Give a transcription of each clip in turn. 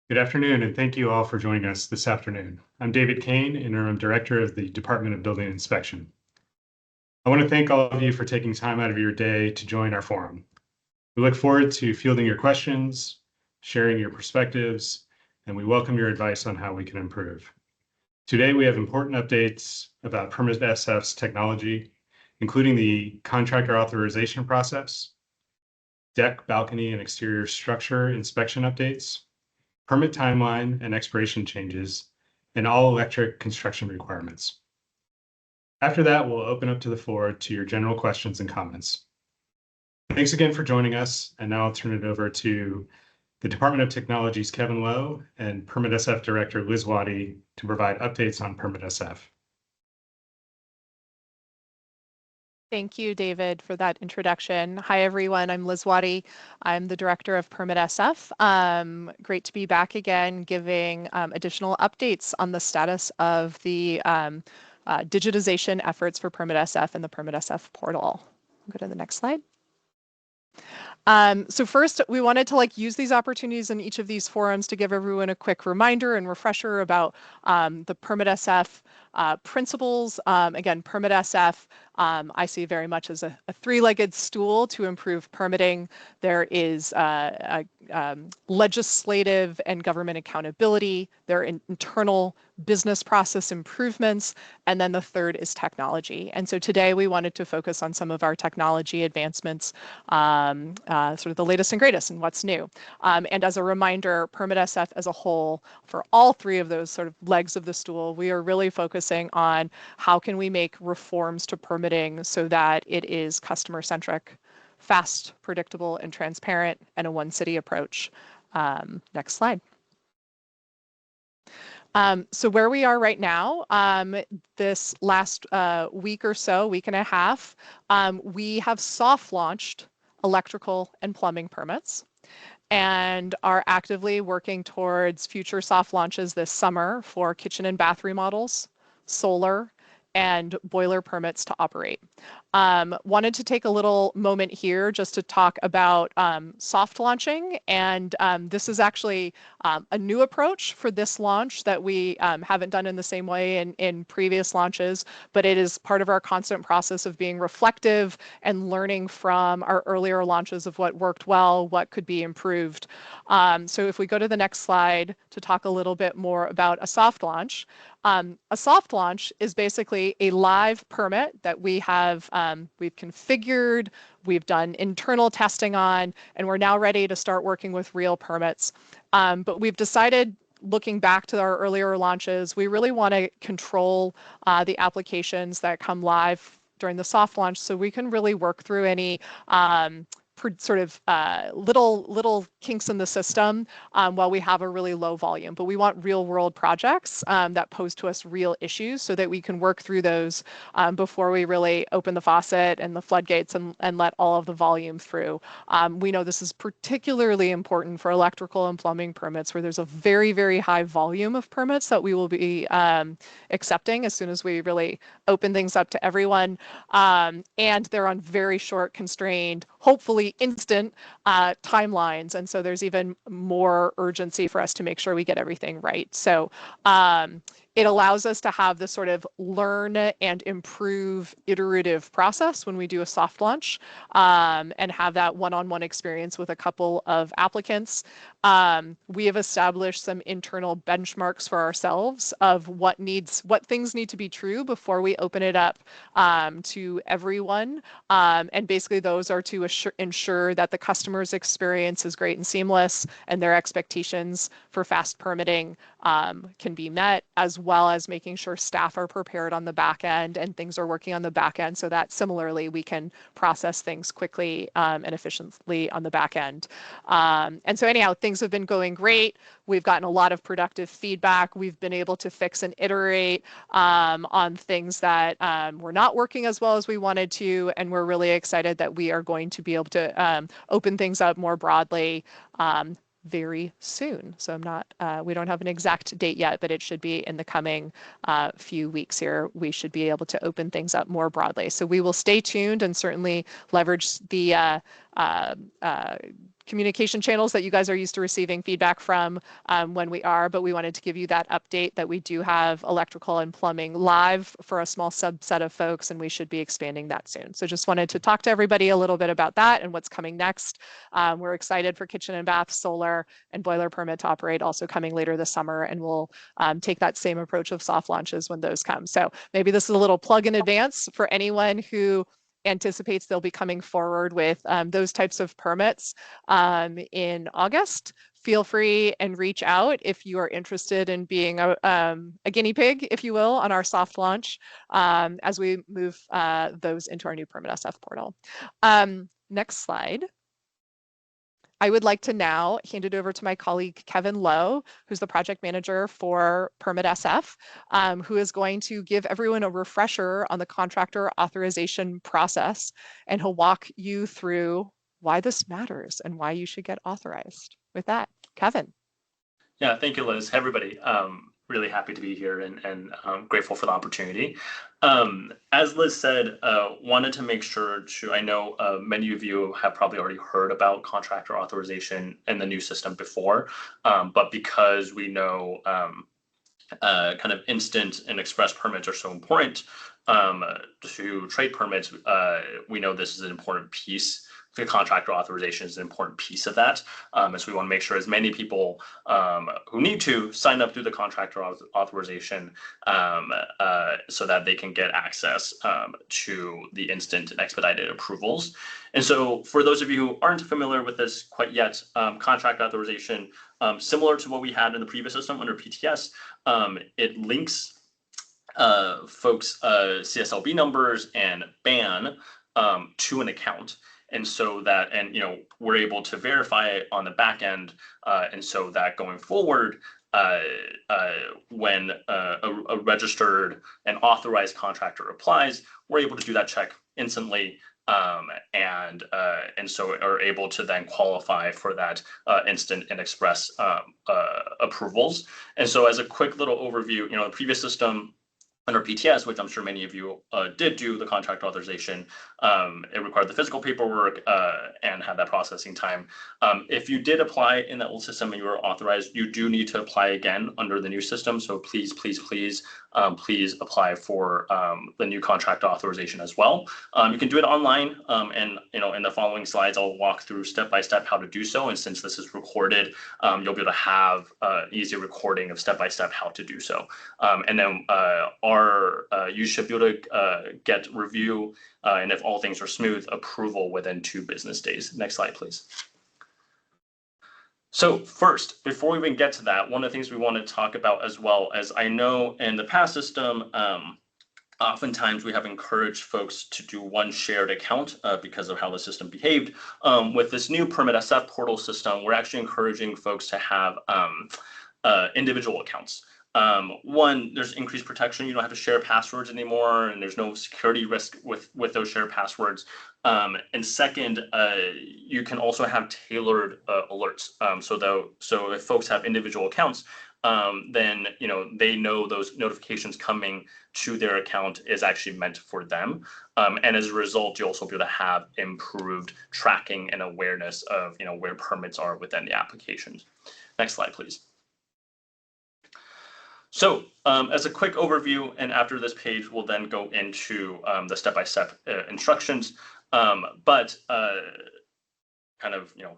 Good afternoon, and thank you all for joining us this afternoon. I'm David Kane, Interim Director of the Department of Building Inspection. I want to thank all of you for taking time out of your day to join our forum. We look forward to fielding your questions, sharing your perspectives, and we welcome your advice on how we can improve. Today, we have important updates about PermitSF's technology, including the contractor authorization process, deck, balcony, and exterior structure inspection updates, permit timeline and expiration changes, and all electric construction requirements. After that, we'll open up to the floor to your general questions and comments. Thanks again for joining us, and now I'll turn it over to the Department of Technology's Kevin Lowe and PermitSF Director Liz Waddy to provide updates on PermitSF. Thank you, David, for that introduction. Hi, everyone. I'm Liz Waddy. I'm the director of PermitSF. Great to be back again, giving additional updates on the status of the digitization efforts for PermitSF and the PermitSF portal. Go to the next slide. So first, we wanted to use these opportunities in each of these forums to give everyone a quick reminder and refresher about the PermitSF principles. Again, PermitSF I see very much as a three-legged stool to improve permitting. There is legislative and government accountability. There are internal business process improvements, and then the third is technology. And so today we wanted to focus on some of our technology advancements, sort of the latest and greatest and what's new. And as a reminder, PermitSF as a whole, for all three of those sort of legs of the stool, we are really focusing on how can we make reforms to permitting so that it is customer-centric, fast, predictable, and transparent, and a one-city approach. Next slide. So where we are right now, this last week or so, week and a half, we have soft launched electrical and plumbing permits and are actively working towards future soft launches this summer for kitchen and bath remodels, solar, and boiler permits to operate. Wanted to take a little moment here just to talk about soft launching, and this is actually a new approach for this launch that we haven't done in the same way in previous launches, but it is part of our constant process of being reflective and learning from our earlier launches of what worked well, what could be improved. So if we go to the next slide to talk a little bit more about a soft launch. A soft launch is basically a live permit that we have we've configured, we've done internal testing on, and we're now ready to start working with real permits. But we've decided, looking back to our earlier launches, we really want to control the applications that come live during the soft launch so we can really work through any sort of little kinks in the system while we have a really low volume. But we want real world projects that pose to us real issues so that we can work through those before we really open the faucet and the floodgates and let all of the volume through. We know this is particularly important for electrical and plumbing permits where there's a very, very high volume of permits that we will be accepting as soon as we really open things up to everyone. And they're on very short, constrained, hopefully instant timelines. And so there's even more urgency for us to make sure we get everything right. So it allows us to have this sort of learn and improve iterative process when we do a soft launch and have that one-on-one experience with a couple of applicants. We have established some internal benchmarks for ourselves of what things need to be true before we open it up to everyone. And basically those are to ensure that the customer's experience is great and seamless and their expectations for fast permitting can be met, as well as making sure staff are prepared on the back end and things are working on the back end so that similarly we can process things quickly and efficiently on the back end. And so anyhow, things have been going great. We've gotten a lot of productive feedback. We've been able to fix and iterate on things that were not working as well as we wanted to, and we're really excited that we are going to be able to open things up more broadly very soon. So we don't have an exact date yet, but it should be in the coming few weeks here. We should be able to open things up more broadly. So we will stay tuned and certainly leverage the communication channels that you guys are used to receiving feedback from when we are, but we wanted to give you that update that we do have electrical and plumbing live for a small subset of folks, and we should be expanding that soon. So just wanted to talk to everybody a little bit about that and what's coming next. We're excited for kitchen and bath, solar, and boiler permit to operate also coming later this summer, and we'll take that same approach of soft launches when those come. So maybe this is a little plug in advance for anyone who anticipates they'll be coming forward with those types of permits in August. Feel free and reach out if you are interested in being a guinea pig, if you will, on our soft launch as we move those into our new PermitSF portal. Next slide. I would like to now hand it over to my colleague, Kevin Lowe, who's the project manager for PermitSF, who is going to give everyone a refresher on the contractor authorization process, and he'll walk you through why this matters and why you should get authorized. With that, Kevin. Yeah, thank you, Liz. Hey, everybody. Really happy to be here and grateful for the opportunity. As Liz said, wanted to make sure to, I know many of you have probably already heard about contractor authorization and the new system before, but because we know kind of instant and express permits are so important to trade permits, we know this is an important piece. The contractor authorization is an important piece of that. And so we want to make sure as many people who need to sign up through the contractor authorization so that they can get access to the instant and expedited approvals. And so for those of you who aren't familiar with this quite yet, contract authorization, similar to what we had in the previous system under PTS, it links folks' CSLB numbers and BAN to an account. And so that, and we're able to verify it on the back end, and so that going forward, when a registered and authorized contractor applies, we're able to do that check instantly, and so are able to then qualify for that instant and express approvals. And so, as a quick little overview, the previous system under PTS, which I'm sure many of you did do the contract authorization, it required the physical paperwork and had that processing time. If you did apply in that old system and you were authorized, you do need to apply again under the new system. So please, please, please, please apply for the new contract authorization as well. You can do it online, and in the following slides, I'll walk through step by step how to do so. And since this is recorded, you'll be able to have easy recording of step by step how to do so. And then you should be able to get review, and if all things are smooth, approval within 2 business days. Next slide, please. So first, before we even get to that, one of the things we want to talk about as well, as I know in the past system, oftentimes we have encouraged folks to do one shared account because of how the system behaved. With this new PermitSF portal system, we're actually encouraging folks to have individual accounts. One, there's increased protection. You don't have to share passwords anymore, and there's no security risk with those shared passwords. And second, you can also have tailored alerts. So if folks have individual accounts, then they know those notifications coming to their account is actually meant for them. And as a result, you also be able to have improved tracking and awareness of where permits are within the applications. Next slide, please. So as a quick overview, and after this page, we'll then go into the step-by-step instructions. But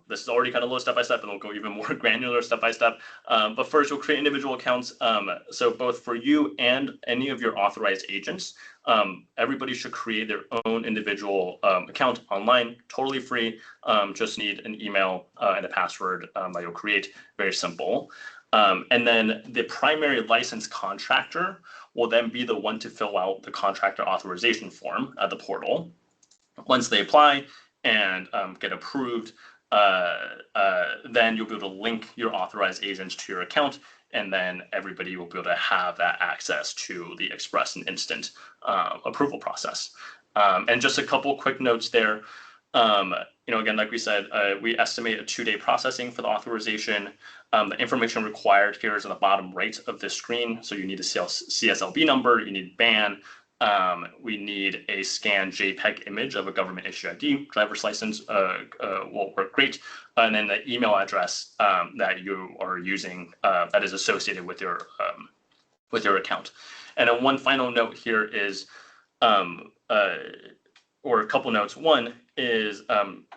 this is already kind of low step-by-step, and we'll go even more granular step-by-step. But first, we'll create individual accounts. So both for you and any of your authorized agents, everybody should create their own individual account online, totally free. Just need an email and a password that you'll create. Very simple. And then the primary license contractor will then be the one to fill out the contractor authorization form at the portal. Once they apply and get approved, then you'll be able to link your authorized agents to your account, and then everybody will be able to have that access to the express and instant approval process. And just a couple quick notes there. Again, like we said, we estimate a 2-day processing for the authorization. The information required here is on the bottom right of this screen. So you need a CSLB number, you need BAN, we need a scanned JPEG image of a government issue ID, driver's license will work great, and then the email address that you are using that is associated with your account. And then one final note here is, or a couple notes. One is,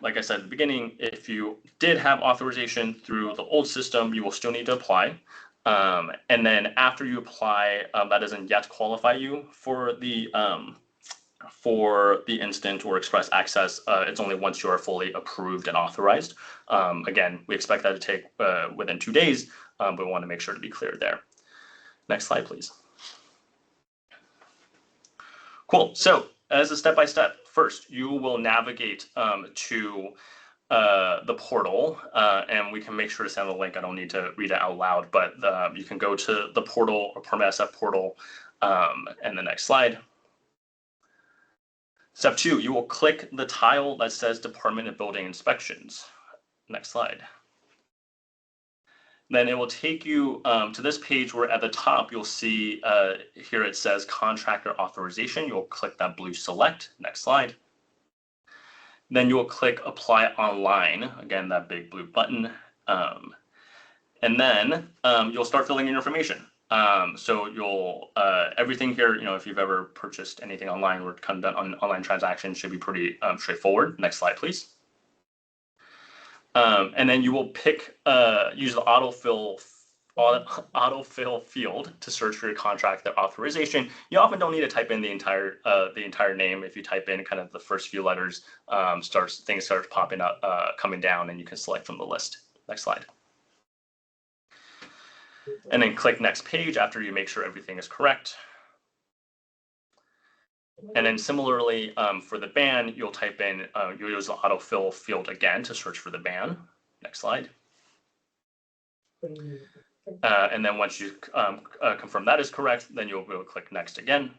like I said at the beginning, if you did have authorization through the old system, you will still need to apply. And then after you apply, that doesn't yet qualify you for the instant or express access. It's only once you are fully approved and authorized. Again, we expect that to take within 2 days, but we want to make sure to be clear there. Next slide, please. Cool. So as a step-by-step, first, you will navigate to the portal, and we can make sure to send a link. I don't need to read it out loud, but you can go to the portal or PermitSF portal, and the next slide. Step 2, you will click the tile that says Department of Building Inspections. Next slide. Then it will take you to this page where at the top you'll see here it says Contractor Authorization. You'll click that blue select. Next slide. Then you will click Apply Online. Again, that big blue button. And then you'll start filling in your information. So you'll everything here, if you've ever purchased anything online or kind of done on online transactions, should be pretty straightforward. Next slide, please. And then you will pick use the autofill field to search for your contractor authorization. You often don't need to type in the entire name. If you type in kind of the first few letters, things start popping up, coming down, and you can select from the list. Next slide. And then click next page after you make sure everything is correct. And then similarly, for the ban, you'll type in, you'll use the autofill field again to search for the ban. Next slide. And then once you confirm that is correct, then you'll be able to click next again.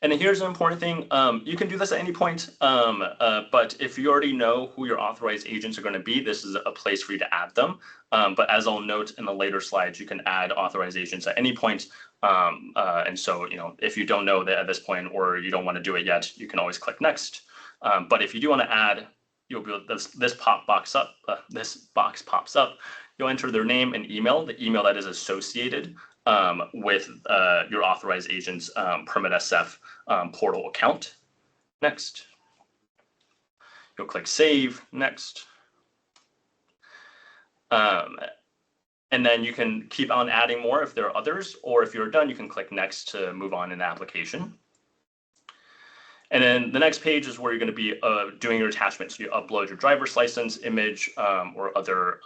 And then here's an important thing. You can do this at any point, but if you already know who your authorized agents are going to be, this is a place for you to add them. But as I'll note in the later slides, you can add authorized agents at any point. And so, if you don't know that at this point or you don't want to do it yet, you can always click next. But if you do want to add, you'll be this box pops up. You'll enter their name and email, the email that is associated with your authorized agent's PermitSF portal account. Next. You'll click Save. Next. And then you can keep on adding more if there are others, or if you're done, you can click Next to move on in the application. And then the next page is where you're going to be doing your attachments. So you upload your driver's license image or other,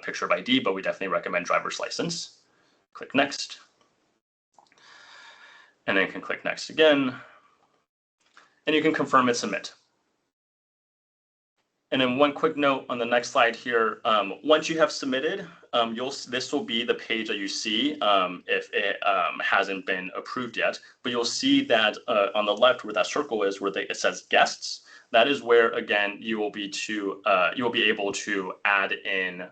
picture of ID, but we definitely recommend driver's license. Click Next. And then you can click Next again. And you can confirm and submit. And then one quick note on the next slide here, once you have submitted, this will be the page that you see if it hasn't been approved yet. But you'll see that on the left where that circle is, where it says guests, that is where, again, you will be able to add in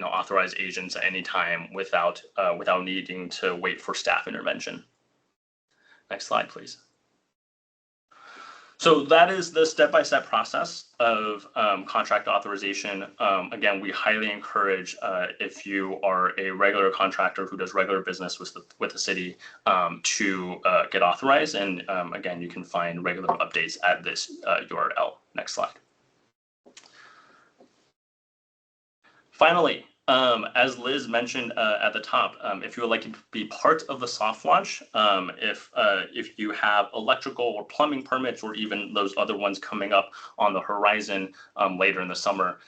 authorized agents at any time without needing to wait for staff intervention. Next slide, please. So that is the step-by-step process of contract authorization. Again, we highly encourage if you are a regular contractor who does regular business with the city to get authorized. And again, you can find regular updates at this URL. Next slide. Finally, as Liz mentioned at the top, if you would like to be part of the soft launch, if you have electrical or plumbing permits or even those other ones coming up on the horizon later in the summer,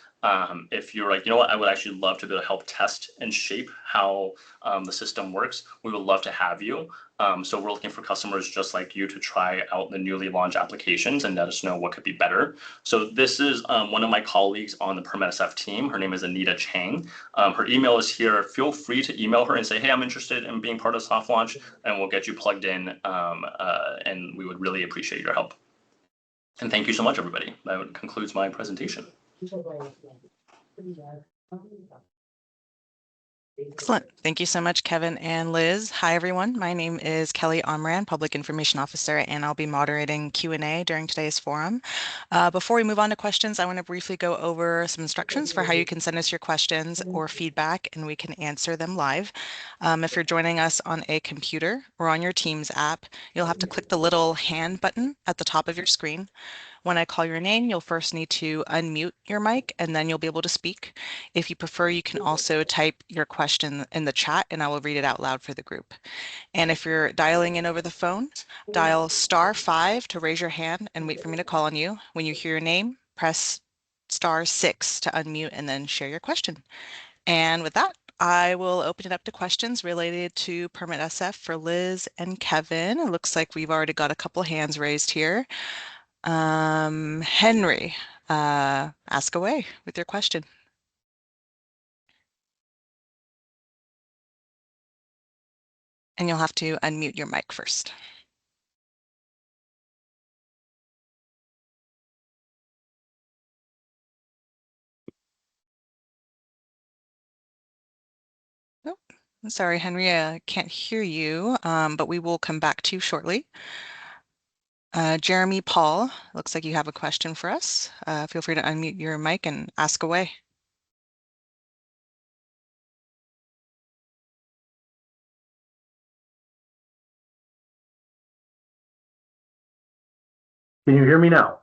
if you're like, I would actually love to be able to help test and shape how the system works, we would love to have you. So we're looking for customers just like you to try out the newly launched applications and let us know what could be better. So this is one of my colleagues on the PermitSF team. Her name is Anita Chang. Her email is here. Feel free to email her and say, hey, I'm interested in being part of soft launch, and we'll get you plugged in. And we would really appreciate your help. And thank you so much, everybody. That concludes my presentation. Excellent. Thank you so much, Kevin and Liz. Hi, everyone. My name is Kelly Omran, Public Information Officer, and I'll be moderating Q&A during today's forum. Before we move on to questions, I want to briefly go over some instructions for how you can send us your questions or feedback, and we can answer them live. If you're joining us on a computer or on your Teams app, you'll have to click the little hand button at the top of your screen. When I call your name, you'll first need to unmute your mic, and then you'll be able to speak. If you prefer, you can also type your question in the chat, and I will read it out loud for the group. And if you're dialing in over the phone, dial *5 to raise your hand and wait for me to call on you. When you hear your name, press *6 to unmute and then share your question. And with that, I will open it up to questions related to PermitSF for Liz and Kevin. It looks like we've already got a couple hands raised here. Henry, ask away with your question. And you'll have to unmute your mic first. Nope. I'm sorry, Henry, I can't hear you, but we will come back to you shortly. Jeremy Paul, looks like you have a question for us. Feel free to unmute your mic and ask away. Can you hear me now?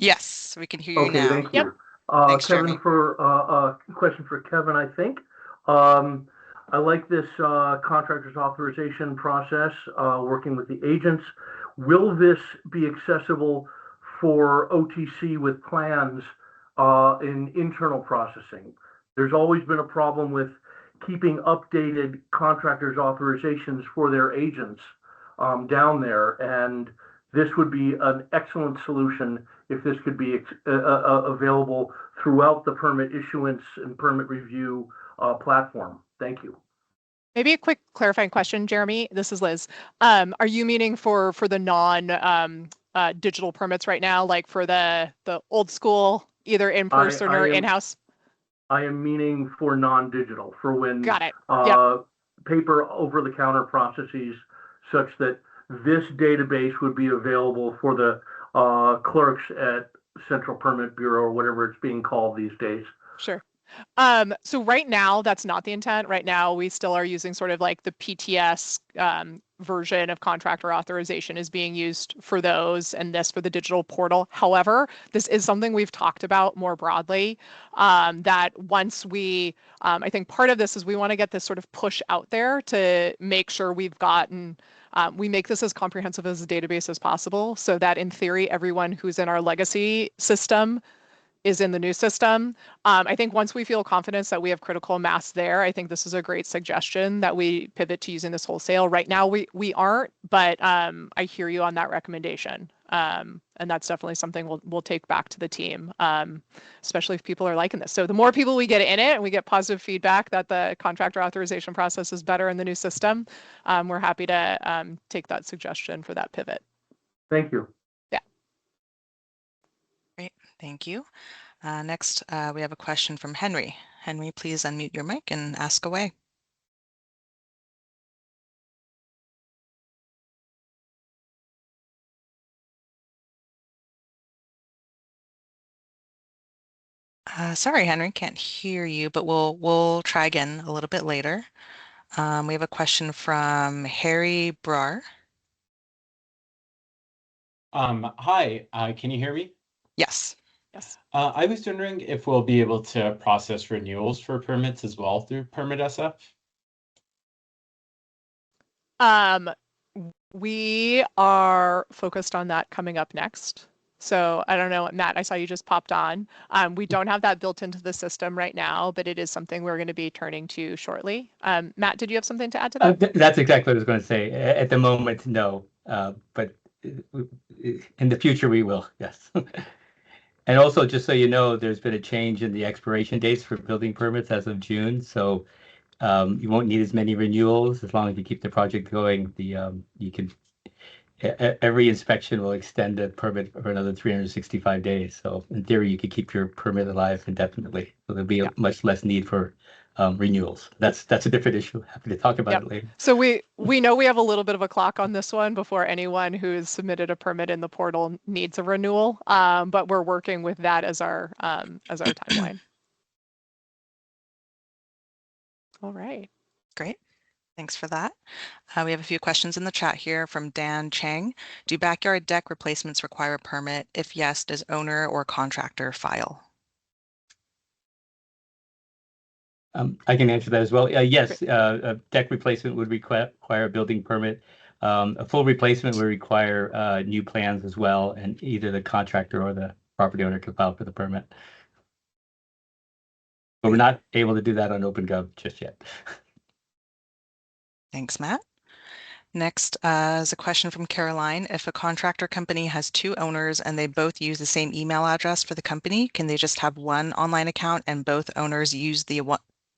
Yes, we can hear you Okay, now. thank you. Thanks, Kevin, Jeremy. for a question for Kevin, I think. I like this contractor's authorization process, working with the agents. Will this be accessible for OTC with plans in internal processing? There's always been a problem with keeping updated contractors' authorizations for their agents down there, and this would be an excellent solution if this could be available throughout the permit issuance and permit review platform. Thank you. Maybe a quick clarifying question, Jeremy. This is Liz. Are you meaning for the non digital permits right now, like for the old school, either in person or in-house? I am meaning for non-digital, for when Got it. Yep. Paper over-the-counter processes, such that this database would be available for the clerks at Central Permit Bureau or whatever it's being called these days. Sure. So right now, that's not the intent. Right now, we still are using sort of like the PTS version of contractor authorization is being used for those, and this for the digital portal. However, this is something we've talked about more broadly, that once we, I think part of this is we want to get this sort of push out there to make sure we've gotten, we make this as comprehensive as a database as possible, so that in theory, everyone who's in our legacy system is in the new system. I think once we feel confidence that we have critical mass there, I think this is a great suggestion that we pivot to using this wholesale. Right now, we aren't, but I hear you on that recommendation. And that's definitely something we'll take back to the team, especially if people are liking this. So the more people we get in it and we get positive feedback that the contractor authorization process is better in the new system, we're happy to take that suggestion for that pivot. Thank you. Yeah. Great, thank you. Next, we have a question from Henry. Henry, please unmute your mic and ask away. Sorry, Henry, can't hear you, but we'll try again a little bit later. We have a question from Harry Brar. Hi, can you hear me? Yes. Yes. I was wondering if we'll be able to process renewals for permits as well through PermitSF. We are focused on that coming up next. So I don't know, Matt, I saw you just popped on. We don't have that built into the system right now, but it is something we're going to be turning to shortly. Matt, did you have something to add to that? That's exactly what I was going to say. At the moment, no, but in the future we will, yes. And also, just so you know, there's been a change in the expiration dates for building permits as of June. So you won't need as many renewals as long as you keep the project going. You can every inspection will extend the permit for another 365 days. So in theory, you could keep your permit alive indefinitely. So there'll be much less need for renewals. That's a different issue. Happy to talk about Yep. it later. So we know we have a little bit of a clock on this one before anyone who's submitted a permit in the portal needs a renewal, but we're working with that as our timeline. All right. Great. Thanks for that. We have a few questions in the chat here from Dan Chang. Do backyard deck replacements require a permit? If yes, does owner or contractor file? I can answer that as well. Yes, a deck replacement would require a building permit. A full replacement would require new plans as well, and either the contractor or the property owner could file for the permit. But we're not able to do that on OpenGov just yet. Thanks, Matt. Next is a question from Caroline. If a contractor company has two owners and they both use the same email address for the company, can they just have one online account and both owners use the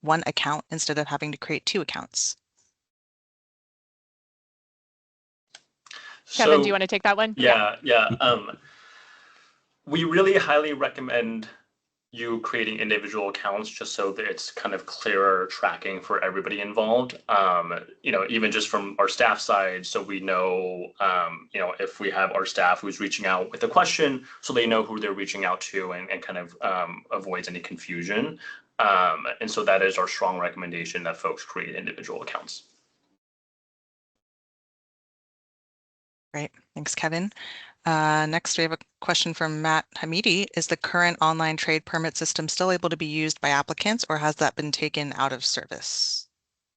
one account instead of having to create two accounts? Kevin, do you want to take that one? Yeah. We really highly recommend you creating individual accounts just so that it's kind of clearer tracking for everybody involved. Even just from our staff side, so we know, if we have our staff who's reaching out with a question, so they know who they're reaching out to and kind of avoids any confusion. And so that is our strong recommendation that folks create individual accounts. Great. Thanks, Kevin. Next, we have a question from Matt Hamidi. Is the current online trade permit system still able to be used by applicants, or has that been taken out of service?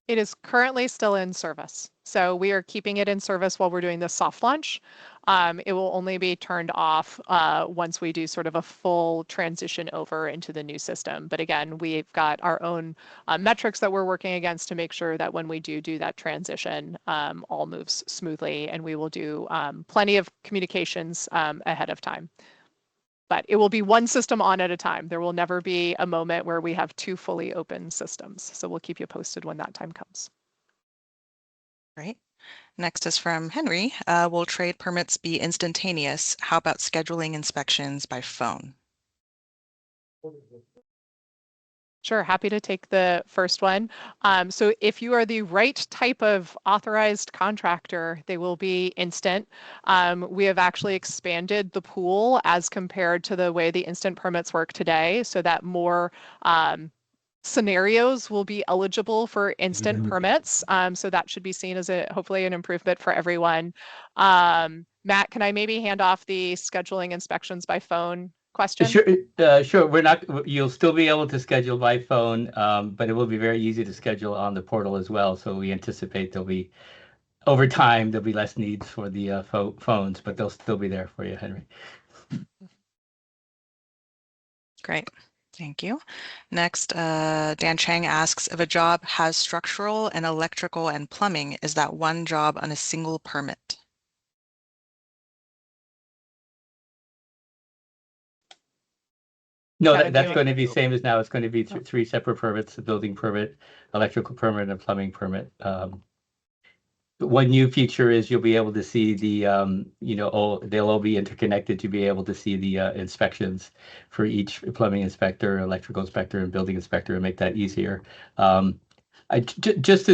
It is currently still in service. So we are keeping it in service while we're doing the soft launch. It will only be turned off once we do sort of a full transition over into the new system. But again, we've got our own metrics that we're working against to make sure that when we do that transition, all moves smoothly, and we will do plenty of communications ahead of time. But it will be one system on at a time. There will never be a moment where we have two fully open systems. So we'll keep you posted when that time comes. Great. Next is from Henry. Will trade permits be instantaneous? How about scheduling inspections by phone? Sure, happy to take the first one. So if you are the right type of authorized contractor, they will be instant. We have actually expanded the pool as compared to the way the instant permits work today, so that more scenarios will be eligible for instant permits. So that should be seen as hopefully an improvement for everyone. Matt, can I maybe hand off the scheduling inspections by phone question? Sure. You'll still be able to schedule by phone, but it will be very easy to schedule on the portal as well. So we anticipate over time, there'll be less needs for the phones, but they'll still be there for you, Henry. Great. Thank you. Next, Dan Chang asks, if a job has structural and electrical and plumbing, is that one job on a single permit? No, that's going to be same as now. It's going to be three separate permits: a building permit, electrical permit, and a plumbing permit. One new feature is you'll be able to see they'll all be interconnected to be able to see the inspections for each plumbing inspector, electrical inspector, and building inspector, and make that easier. This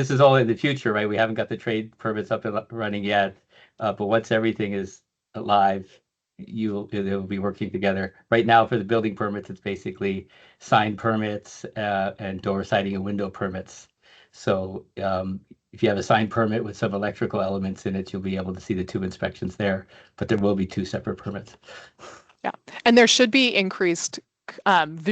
is all in the future, right? We haven't got the trade permits up and running yet, but once everything is live, they'll be working together. Right now, for the building permits, it's basically sign permits and door siding and window permits. So if you have a signed permit with some electrical elements in it, you'll be able to see the two inspections there, but there will be two separate permits. Yeah, and there should be increased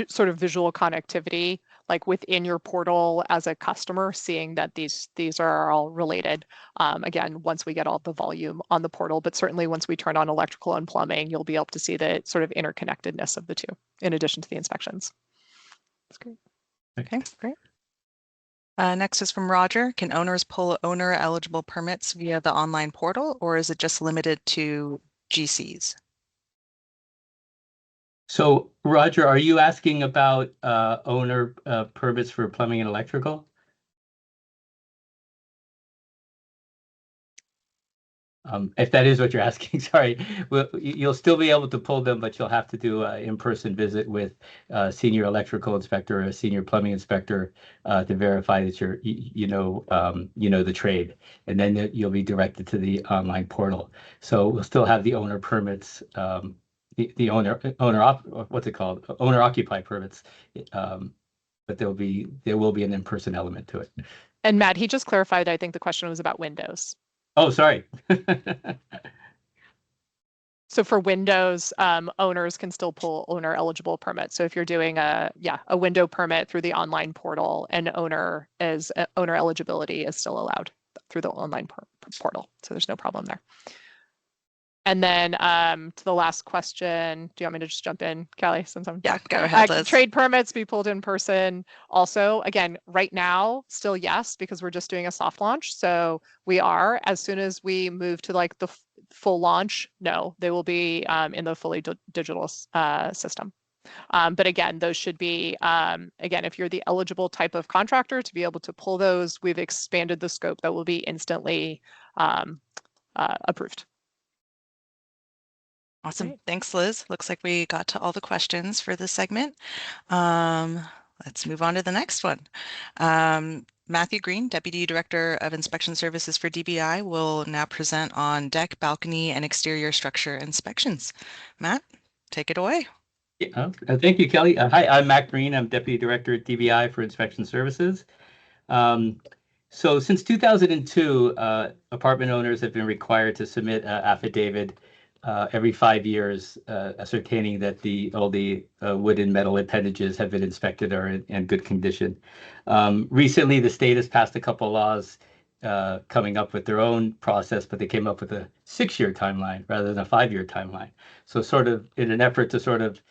sort of visual connectivity, like within your portal as a customer, seeing that these are all related. Again, once we get all the volume on the portal, but certainly once we turn on electrical and plumbing, you'll be able to see the sort of interconnectedness of the two, in addition to the inspections. That's great. Okay, great. Next is from Roger. Can owners pull owner-eligible permits via the online portal, or is it just limited to GCs? So, Roger, are you asking about owner permits for plumbing and electrical? If that is what you're asking, sorry. Well, you'll still be able to pull them, but you'll have to do an in-person visit with a senior electrical inspector or a senior plumbing inspector to verify that you know the trade, and then you'll be directed to the online portal. So we'll still have the owner permits, the what's it called, owner occupied permits, but there will be an in-person element to it. And Matt, he just clarified, I think the question was about windows. Oh, sorry. So for windows, owners can still pull owner eligible permits. So if you're doing a window permit through the online portal, and owner eligibility is still allowed through the online portal. So there's no problem there. And then to the last question, do you want me to just jump in, Callie? Since I'm go ahead, Liz. Trade permits be pulled in person. Also, again, right now, still yes, because we're just doing a soft launch. So we are, as soon as we move to like the full launch, no, they will be in the fully digital system. But again, those should be, again, if you're the eligible type of contractor to be able to pull those, we've expanded the scope that will be instantly approved. Awesome. Great. Thanks, Liz. Looks like we got to all the questions for this segment. Let's move on to the next one. Matthew Green, Deputy Director of Inspection Services for DBI, will now present on deck, balcony, and exterior structure inspections. Matt, take it away. Yeah, thank you, Kelly. Hi, I'm Matt Green. I'm Deputy Director at DBI for Inspection Services. So since 2002, apartment owners have been required to submit an affidavit every 5 years, ascertaining that all the wood and metal appendages have been inspected or in good condition. Recently, the state has passed a couple of laws coming up with their own process, but they came up with a 6-year timeline rather than a 5-year timeline. So sort of in an effort to sort of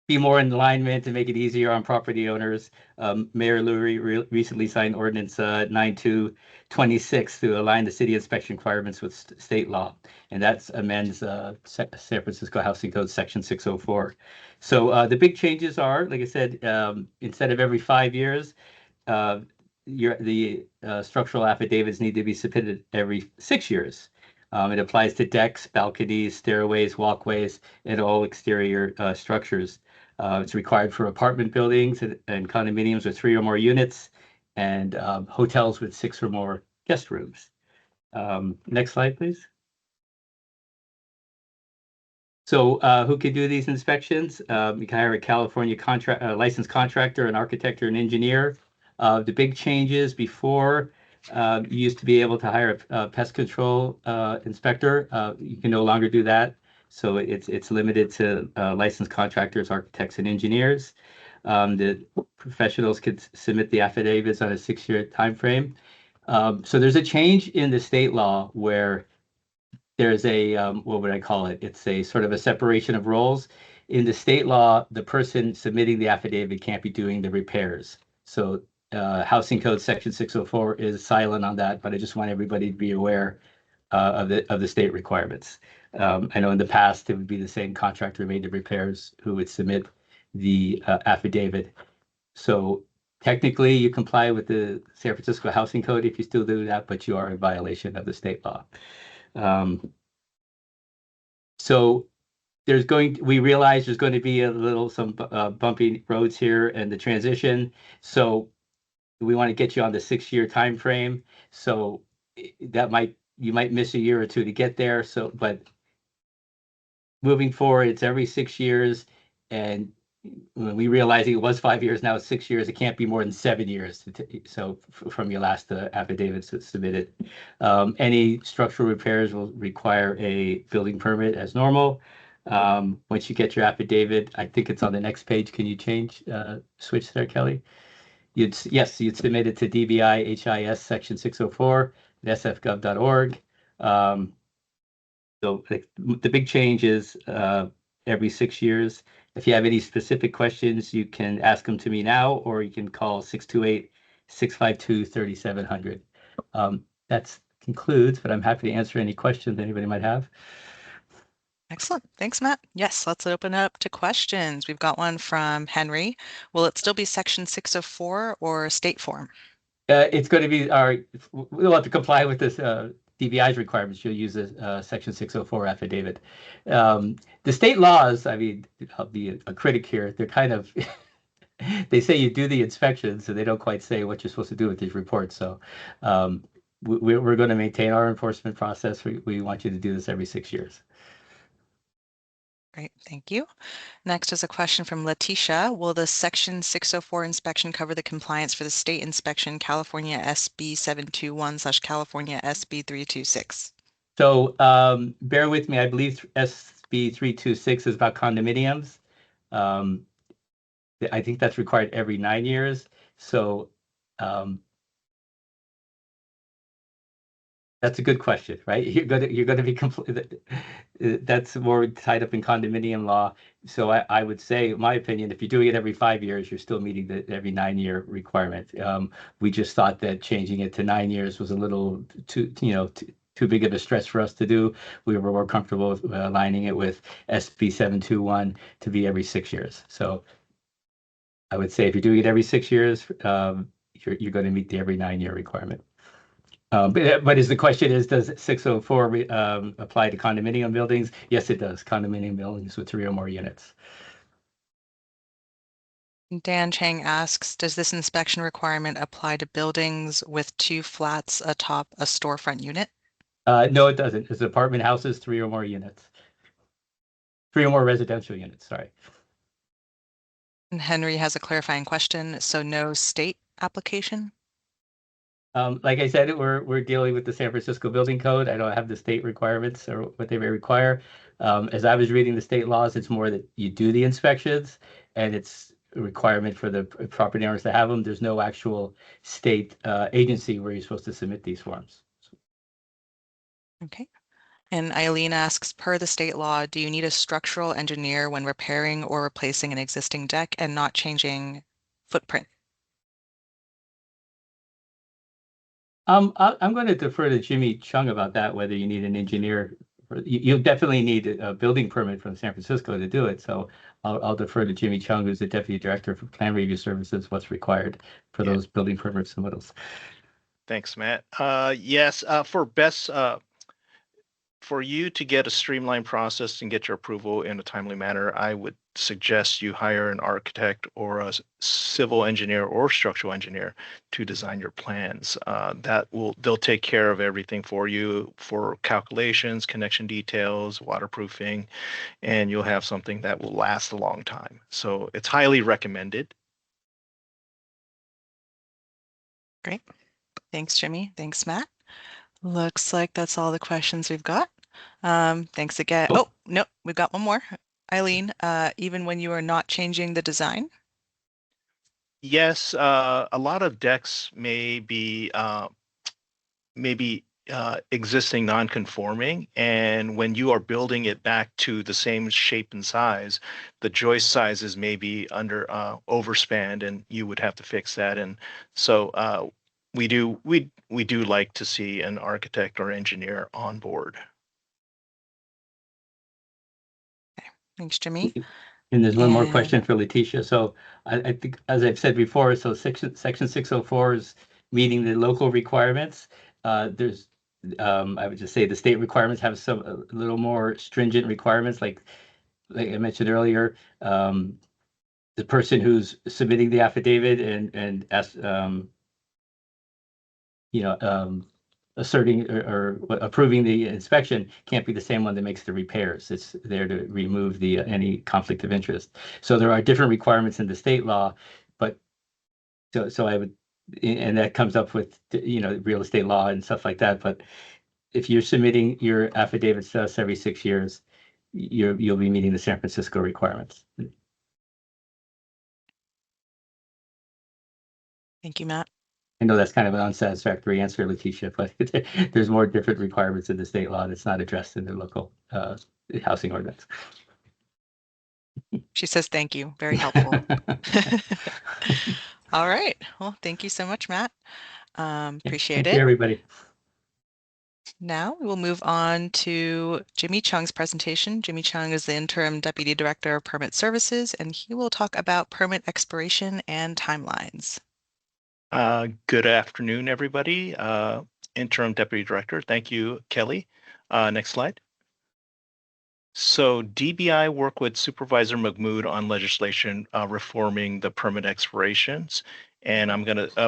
be more in alignment and make it easier on property owners, Mayor Lurie recently signed Ordinance 9226 to align the city inspection requirements with state law, and that amends San Francisco Housing Code Section 604. So the big changes are, like I said, instead of every 5 years, the structural affidavits need to be submitted every 6 years. It applies to decks, balconies, stairways, walkways, and all exterior structures. It's required for apartment buildings and condominiums with 3 or more units, and hotels with 6 or more guest rooms. Next slide, please. So who can do these inspections? You can hire a California licensed contractor, an architect, or an engineer. The big changes before, you used to be able to hire a pest control inspector. You can no longer do that. So it's limited to licensed contractors, architects, and engineers. The professionals could submit the affidavits on a 6-year time frame. So there's a change in the state law where there's a, what would I call it? It's a sort of a separation of roles. In the state law, the person submitting the affidavit can't be doing the repairs. So Housing Code Section 604 is silent on that, but I just want everybody to be aware of the state requirements. I know in the past, it would be the same contractor who made the repairs who would submit the affidavit. So technically, you comply with the San Francisco Housing Code if you still do that, but you are in violation of the state law. So we realize there's going to be some bumpy roads here and the transition. So we want to get you on the 6-year time frame. So you might miss a year or two to get there. So, but moving forward, it's every 6 years, and when we realize it was 5 years, now it's 6 years. It can't be more than 7 years. So from your last affidavit submitted, any structural repairs will require a building permit as normal. Once you get your affidavit, I think it's on the next page. Can you switch there, Kelly? You'd submit it to DBI HIS Section 604 at sfgov.org. So the big change is every 6 years. If you have any specific questions, you can ask them to me now, or you can call 628-652-3700. That concludes, but I'm happy to answer any questions anybody might have. Excellent. Thanks, Matt. Yes, let's open up to questions. We've got one from Henry. Will it still be Section 604 or state form? It's going to be we'll have to comply with this DBI's requirements, you'll use a Section 604 affidavit. The state laws, I mean, I'll be a critic here. They're kind of they say you do the inspections, so they don't quite say what you're supposed to do with these reports. So we're going to maintain our enforcement process. We want you to do this every 6 years. Great, thank you. Next is a question from Letitia. Will the Section 604 inspection cover the compliance for the state inspection California SB 721/California SB 326? So bear with me. I believe SB 326 is about condominiums. I think that's required every 9 years. So that's a good question, right? You're going to be that's more tied up in condominium law. So I would say, in my opinion, if you're doing it every 5 years, you're still meeting the every 9-year requirement. We just thought that changing it to 9 years was a little too big of a stretch for us to do. We were more comfortable with aligning it with SB 721 to be every 6 years. So I would say if you're doing it every 6 years, you're going to meet the every 9-year requirement. But as the question is, does 604 apply to condominium buildings? Yes, it does. Condominium buildings with 3 or more units. Dan Chang asks, does this inspection requirement apply to buildings with 2 flats atop a storefront unit? No, it doesn't. It's apartment houses, 3 or more units. 3 or more residential units, sorry. And Henry has a clarifying question. So no state application? Like I said, we're dealing with the San Francisco Building Code. I don't have the state requirements or what they may require. As I was reading the state laws, it's more that you do the inspections, and it's a requirement for the property owners to have them. There's no actual state agency where you're supposed to submit these forms. Okay. And Eileen asks, per the state law, do you need a structural engineer when repairing or replacing an existing deck and not changing footprint? I'm going to defer to Jimmy Chung about that, whether you need an engineer. You definitely need a building permit from San Francisco to do it. So I'll defer to Jimmy Chung, who's the Deputy Director for Plan Review Services, what's required for those building permit submittals. Thanks, Matt. Yes, for you to get a streamlined process and get your approval in a timely manner, I would suggest you hire an architect or a civil engineer or structural engineer to design your plans. They'll take care of everything for you for calculations, connection details, waterproofing, and you'll have something that will last a long time. So it's highly recommended. Great. Thanks, Jimmy. Thanks, Matt. Looks like that's all the questions we've got. Thanks again. Oh, no, we've got one more. Eileen, even when you are not changing the design? Yes, a lot of decks may be existing non-conforming, and when you are building it back to the same shape and size, the joist sizes may be under overspanned, and you would have to fix that. And so we do like to see an architect or engineer on board. Okay. Thanks, Jimmy. And there's one more question for Letitia. So I think, as I've said before, so Section 604 is meeting the local requirements. I would just say the state requirements have a little more stringent requirements, like I mentioned earlier. The person who's submitting the affidavit and asserting or approving the inspection can't be the same one that makes the repairs. It's there to remove any conflict of interest. So there are different requirements in the state law, but so I would, and that comes up with real estate law and stuff like that. But if you're submitting your affidavits to us every 6 years, you'll be meeting the San Francisco requirements. Thank you, Matt. I know that's kind of an unsatisfactory answer, Letitia, but there's more different requirements in the state law that's not addressed in the local housing ordinance. She says thank you. Very helpful. All right. Well, thank you so much, Matt. Appreciate it. Thank you, everybody. Now we will move on to Jimmy Chung's presentation. Jimmy Chung is the Interim Deputy Director of Permit Services, and he will talk about permit expiration and timelines. Good afternoon, everybody. Interim Deputy Director. Thank you, Kelly. Next slide. So DBI worked with Supervisor Mahmood on legislation reforming the permit expirations. And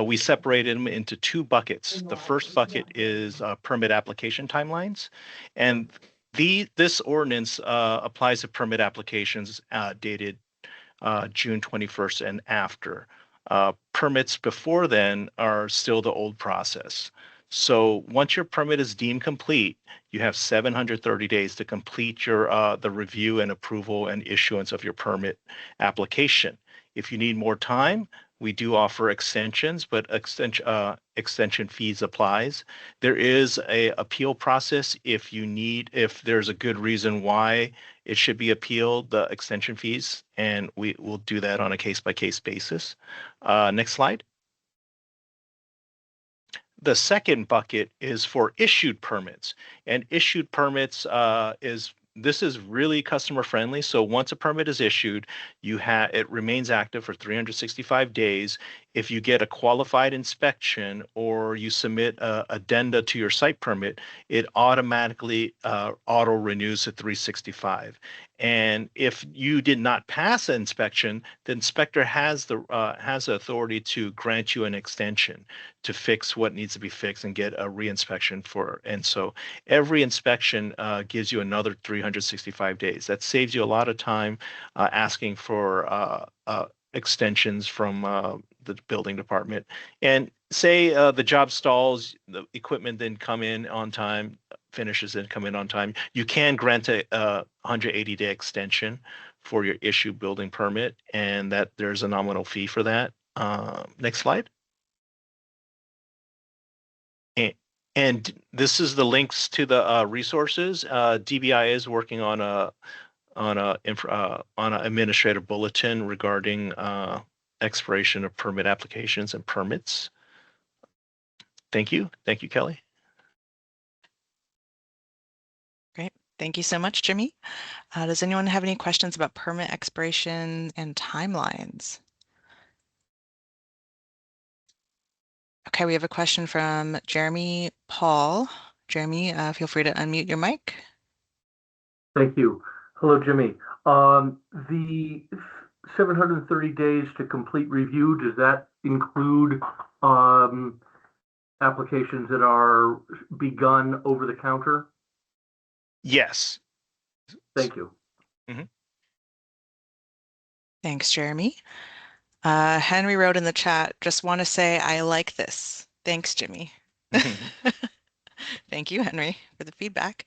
we separated them into two buckets. The first bucket is permit application timelines. And this ordinance applies to permit applications dated June 21st and after. Permits before then are still the old process. So once your permit is deemed complete, you have 730 days to complete your the review and approval and issuance of your permit application. If you need more time, we do offer extensions, but extension fees applies. There is a appeal process if there's a good reason why it should be appealed, the extension fees, and we will do that on a case-by-case basis. Next slide. The second bucket is for issued permits, and issued permits this is really customer friendly. So once a permit is issued, it remains active for 365 days. If you get a qualified inspection or you submit a addenda to your site permit, it automatically auto renews to 365. And if you did not pass an inspection, the inspector has the authority to grant you an extension to fix what needs to be fixed and get a reinspection for. And so every inspection gives you another 365 days. That saves you a lot of time asking for extensions from the building department. And say the job stalls, the equipment didn't come in on time, finishes didn't come in on time, you can grant a 180-day extension for your issued building permit, and that there's a nominal fee for that. Next slide. And this is the links to the resources. DBI is working on an administrative bulletin regarding expiration of permit applications and permits. Thank you, Kelly. Great, thank you so much, Jimmy. Does anyone have any questions about permit expiration and timelines? Okay, we have a question from Jeremy Paul. Jeremy, feel free to unmute your mic. Thank you. Hello, Jimmy. The 730 days to complete review, does that include applications that are begun over the counter? Yes. Thank you. Mm-hmm. Thanks, Jeremy. Henry wrote in the chat, just want to say I like this. Thanks, Jimmy. Thank you, Henry, for the feedback.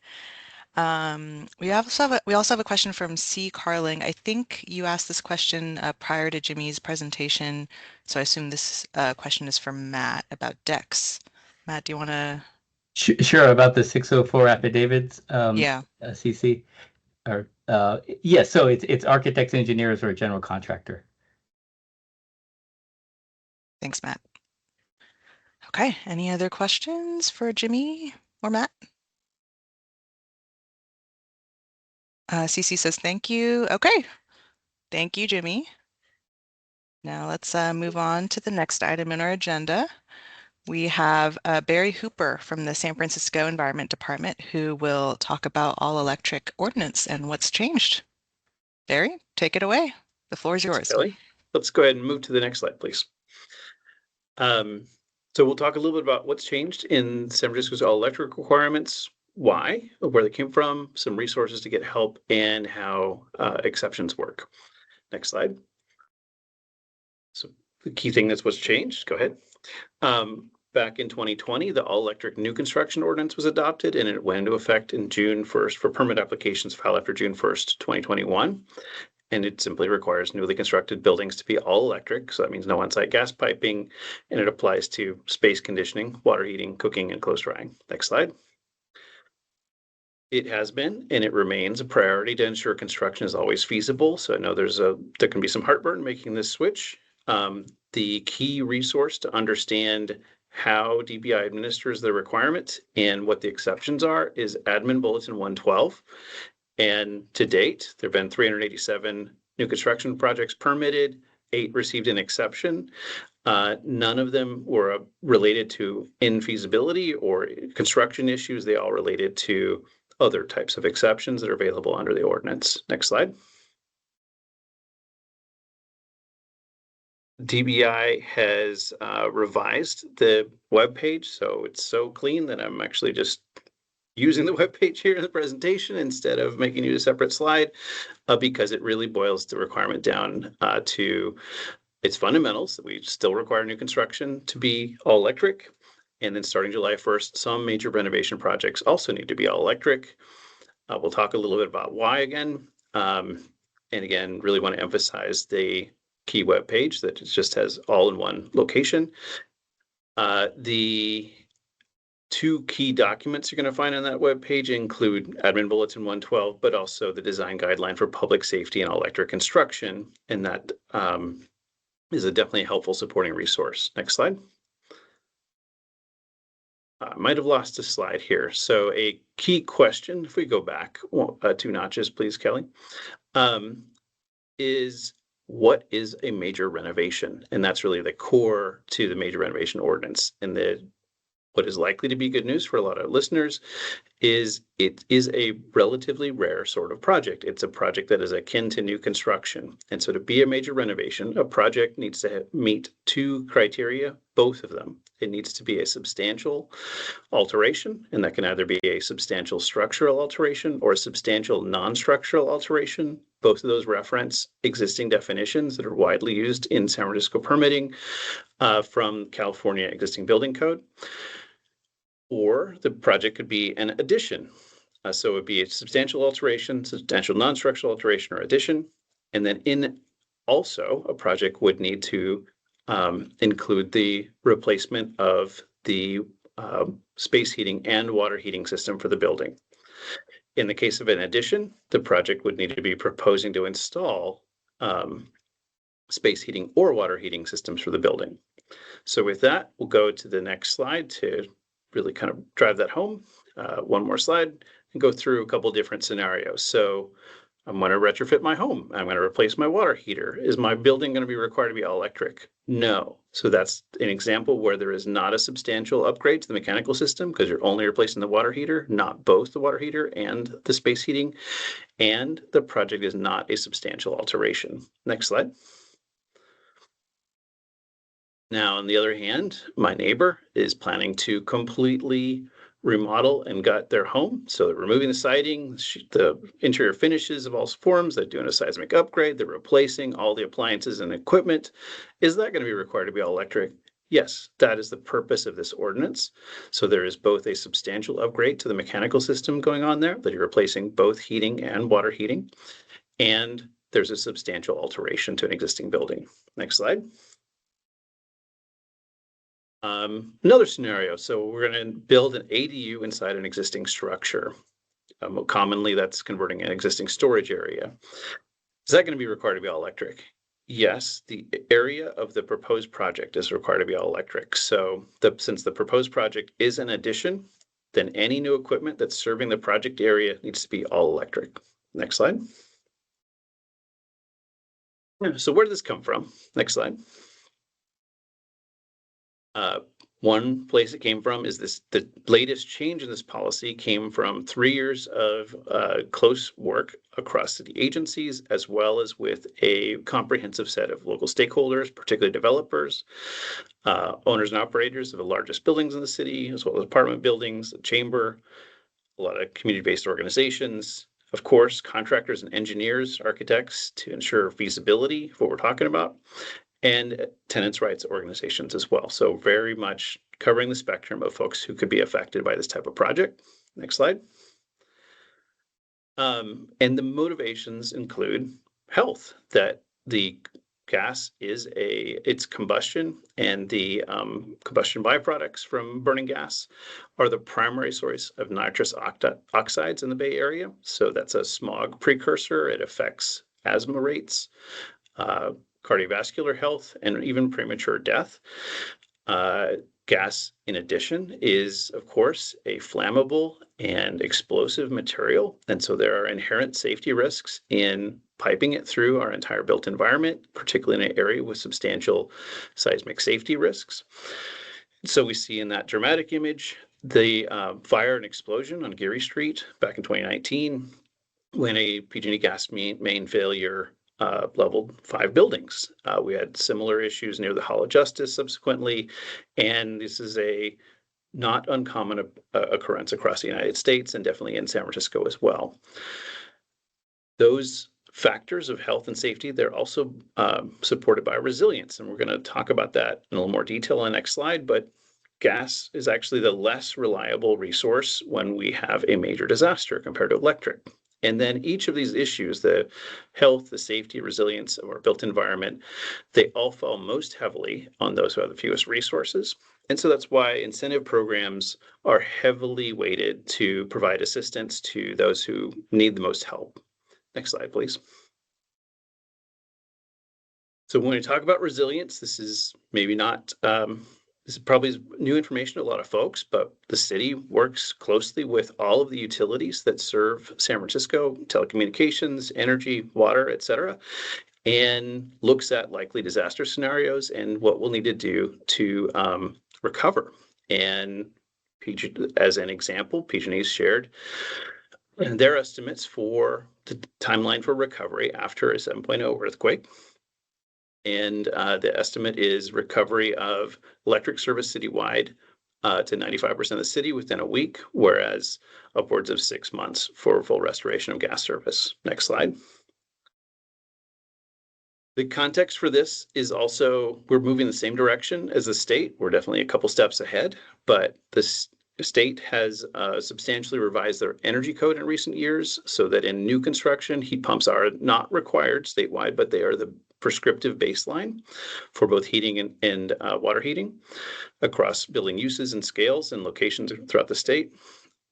We also have a question from C. Carling. I think you asked this question prior to Jimmy's presentation, so I assume this question is from Matt about decks. Matt, do you want to? Sure, about the 604 affidavits. Yeah. CC. Or yes, so it's architects, engineers, or a general contractor. Thanks, Matt. Okay, any other questions for Jimmy or Matt? CC says thank you. Okay, thank you, Jimmy. Now let's move on to the next item in our agenda. We have Barry Hooper from the San Francisco Environment Department who will talk about all-electric ordinance and what's changed. Barry, take it away. The floor is yours. Kelly. Let's go ahead and move to the next slide, please. So we'll talk a little bit about what's changed in San Francisco's all-electric requirements, why, where they came from, some resources to get help, and how exceptions work. Next slide. So the key thing that's what's changed, go ahead. Back in 2020, the all-electric new construction ordinance was adopted, and it went into effect in June 1st for permit applications filed after June 1st, 2021. And it simply requires newly constructed buildings to be all electric. So that means no on-site gas piping, and it applies to space conditioning, water heating, cooking, and clothes drying. Next slide. It has been, and it remains a priority to ensure construction is always feasible. So I know there can be some heartburn making this switch. The key resource to understand how DBI administers the requirement and what the exceptions are is Admin Bulletin 112. And to date, there have been 387 new construction projects permitted, 8 received an exception. None of them were related to infeasibility or construction issues. They all related to other types of exceptions that are available under the ordinance. Next slide. DBI has revised the web page, so it's so clean that I'm actually just using the web page here in the presentation instead of making it a separate slide, because it really boils the requirement down to its fundamentals. That we still require new construction to be all electric, and then starting July 1st, some major renovation projects also need to be all electric. We'll talk a little bit about why again, and again, really want to emphasize the key web page that it just has all in one location. The two key documents you're going to find on that web page include Admin Bulletin 112, but also the Design Guideline for Public Safety and Electric Construction, and that is definitely a helpful supporting resource. Next slide. I might have lost a slide here. So a key question, if we go back 2 notches, please, Kelly, is what is a major renovation? And that's really the core to the major renovation ordinance. And what is likely to be good news for a lot of listeners is it is a relatively rare sort of project. It's a project that is akin to new construction. And so to be a major renovation, a project needs to meet 2 criteria, both of them. It needs to be a substantial alteration, and that can either be a substantial structural alteration or a substantial non-structural alteration. Both of those reference existing definitions that are widely used in San Francisco permitting from California existing building code. Or the project could be an addition. So it would be a substantial alteration, substantial non-structural alteration or addition. And then also a project would need to include the replacement of the space heating and water heating system for the building. In the case of an addition, the project would need to be proposing to install space heating or water heating systems for the building. So with that, we'll go to the next slide to really kind of drive that home. One more slide and go through a couple different scenarios. So I'm going to retrofit my home. I'm going to replace my water heater. Is my building going to be required to be all electric? No. So that's an example where there is not a substantial upgrade to the mechanical system because you're only replacing the water heater, not both the water heater and the space heating. And the project is not a substantial alteration. Next slide. Now, on the other hand, my neighbor is planning to completely remodel and gut their home. So they're removing the siding, the interior finishes of all forms, they're doing a seismic upgrade, they're replacing all the appliances and equipment. Is that going to be required to be all electric? Yes, that is the purpose of this ordinance. So there is both a substantial upgrade to the mechanical system going on there, that you're replacing both heating and water heating, and there's a substantial alteration to an existing building. Next slide. Another scenario, so we're going to build an ADU inside an existing structure. Commonly, that's converting an existing storage area. Is that going to be required to be all electric? Yes, the area of the proposed project is required to be all electric. So since the proposed project is an addition, then any new equipment that's serving the project area needs to be all electric. Next slide. So where did this come from? Next slide. One place it came from is the latest change in this policy came from 3 years of close work across city agencies, as well as with a comprehensive set of local stakeholders, particularly developers, owners and operators of the largest buildings in the city, as well as apartment buildings, the chamber, a lot of community-based organizations, of course, contractors and engineers, architects to ensure feasibility of what we're talking about, and tenants' rights organizations as well. So very much covering the spectrum of folks who could be affected by this type of project. Next slide. And the motivations include health, that the gas is its combustion and the combustion byproducts from burning gas are the primary source of nitrous oxides in the Bay Area. So that's a smog precursor. It affects asthma rates, cardiovascular health, and even premature death. Gas, in addition, is, of course, a flammable and explosive material. And so there are inherent safety risks in piping it through our entire built environment, particularly in an area with substantial seismic safety risks. So we see in that dramatic image the fire and explosion on Geary Street back in 2019 when a PG&E gas main failure leveled 5 buildings. We had similar issues near the Hall of Justice subsequently, and this is a not uncommon occurrence across the United States and definitely in San Francisco as well. Those factors of health and safety, they're also supported by resilience, and we're going to talk about that in a little more detail on the next slide, but gas is actually the less reliable resource when we have a major disaster compared to electric. And then each of these issues, the health, the safety, resilience of our built environment, they all fall most heavily on those who have the fewest resources. And so that's why incentive programs are heavily weighted to provide assistance to those who need the most help. Next slide, please. So when we talk about resilience, this is maybe not, this is probably new information to a lot of folks, but the city works closely with all of the utilities that serve San Francisco, telecommunications, energy, water, et cetera, and looks at likely disaster scenarios and what we'll need to do to recover. And as an example, PG&E's shared their estimates for the timeline for recovery after a 7.0 earthquake. And the estimate is recovery of electric service citywide to 95% of the city within a week, whereas upwards of 6 months for full restoration of gas service. Next slide. The context for this is also, we're moving the same direction as the state. We're definitely a couple steps ahead, but the state has substantially revised their energy code in recent years so that in new construction, heat pumps are not required statewide, but they are the prescriptive baseline for both heating and water heating across building uses and scales and locations throughout the state.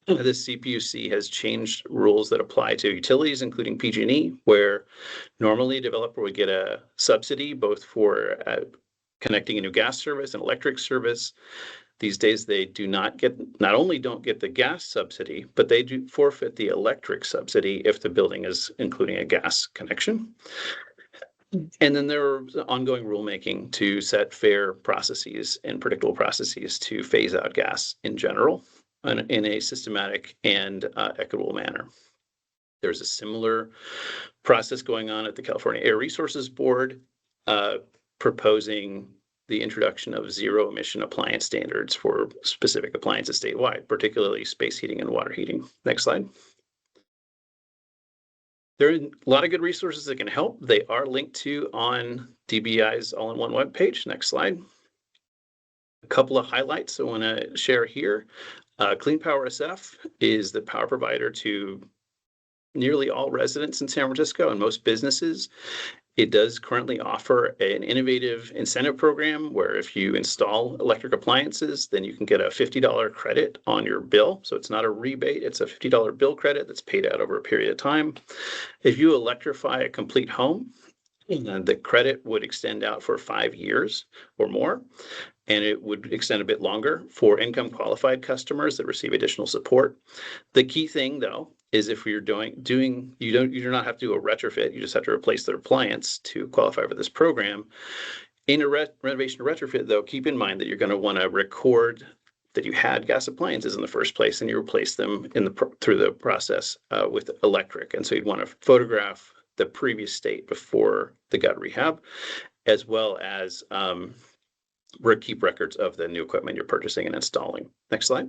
The CPUC has changed rules that apply to utilities, including PG&E, where normally a developer would get a subsidy both for connecting a new gas service and electric service. These days, they do not get, not only don't get the gas subsidy, but they do forfeit the electric subsidy if the building is including a gas connection. And then there are ongoing rulemaking to set fair processes and predictable processes to phase out gas in general in a systematic and equitable manner. There's a similar process going on at the California Air Resources Board, proposing the introduction of zero emission appliance standards for specific appliances statewide, particularly space heating and water heating. Next slide. There are a lot of good resources that can help. They are linked to on DBI's all-in-one webpage. Next slide. A couple of highlights I want to share here. PermitSF is the power provider to nearly all residents in San Francisco and most businesses. It does currently offer an innovative incentive program where if you install electric appliances, then you can get a $50 credit on your bill. So it's not a rebate, it's a $50 bill credit that's paid out over a period of time. If you electrify a complete home, the credit would extend out for 5 years or more, and it would extend a bit longer for income qualified customers that receive additional support. The key thing, though, is if you're you do not have to do a retrofit, you just have to replace the appliance to qualify for this program. In a renovation or retrofit, though, keep in mind that you're going to want to record that you had gas appliances in the first place and you replace them through the process with electric. And so you'd want to photograph the previous state before the gut rehab, as well as keep records of the new equipment you're purchasing and installing. Next slide.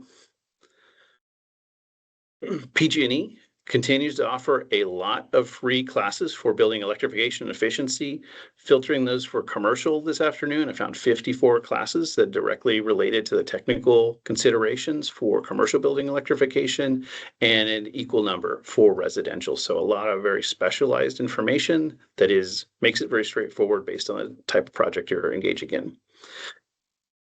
PG&E continues to offer a lot of free classes for building electrification and efficiency. Filtering those for commercial this afternoon, I found 54 classes that directly related to the technical considerations for commercial building electrification and an equal number for residential. So a lot of very specialized information that makes it very straightforward based on the type of project you're engaging in.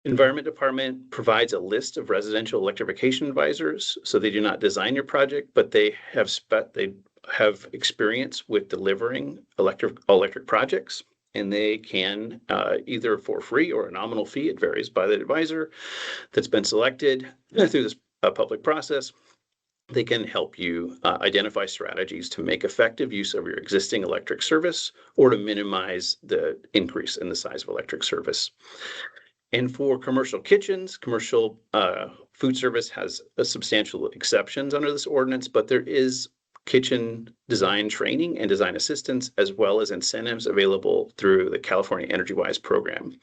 Environment Department provides a list of residential electrification advisors. So they do not design your project, but they have experience with delivering electric projects, and they can either for free or a nominal fee, it varies by the advisor that's been selected through this public process, They can help you identify strategies to make effective use of your existing electric service or to minimize the increase in the size of electric service. And for commercial kitchens, commercial food service has a substantial exceptions under this ordinance, but there is kitchen design training and design assistance, as well as incentives available through the California EnergyWise program,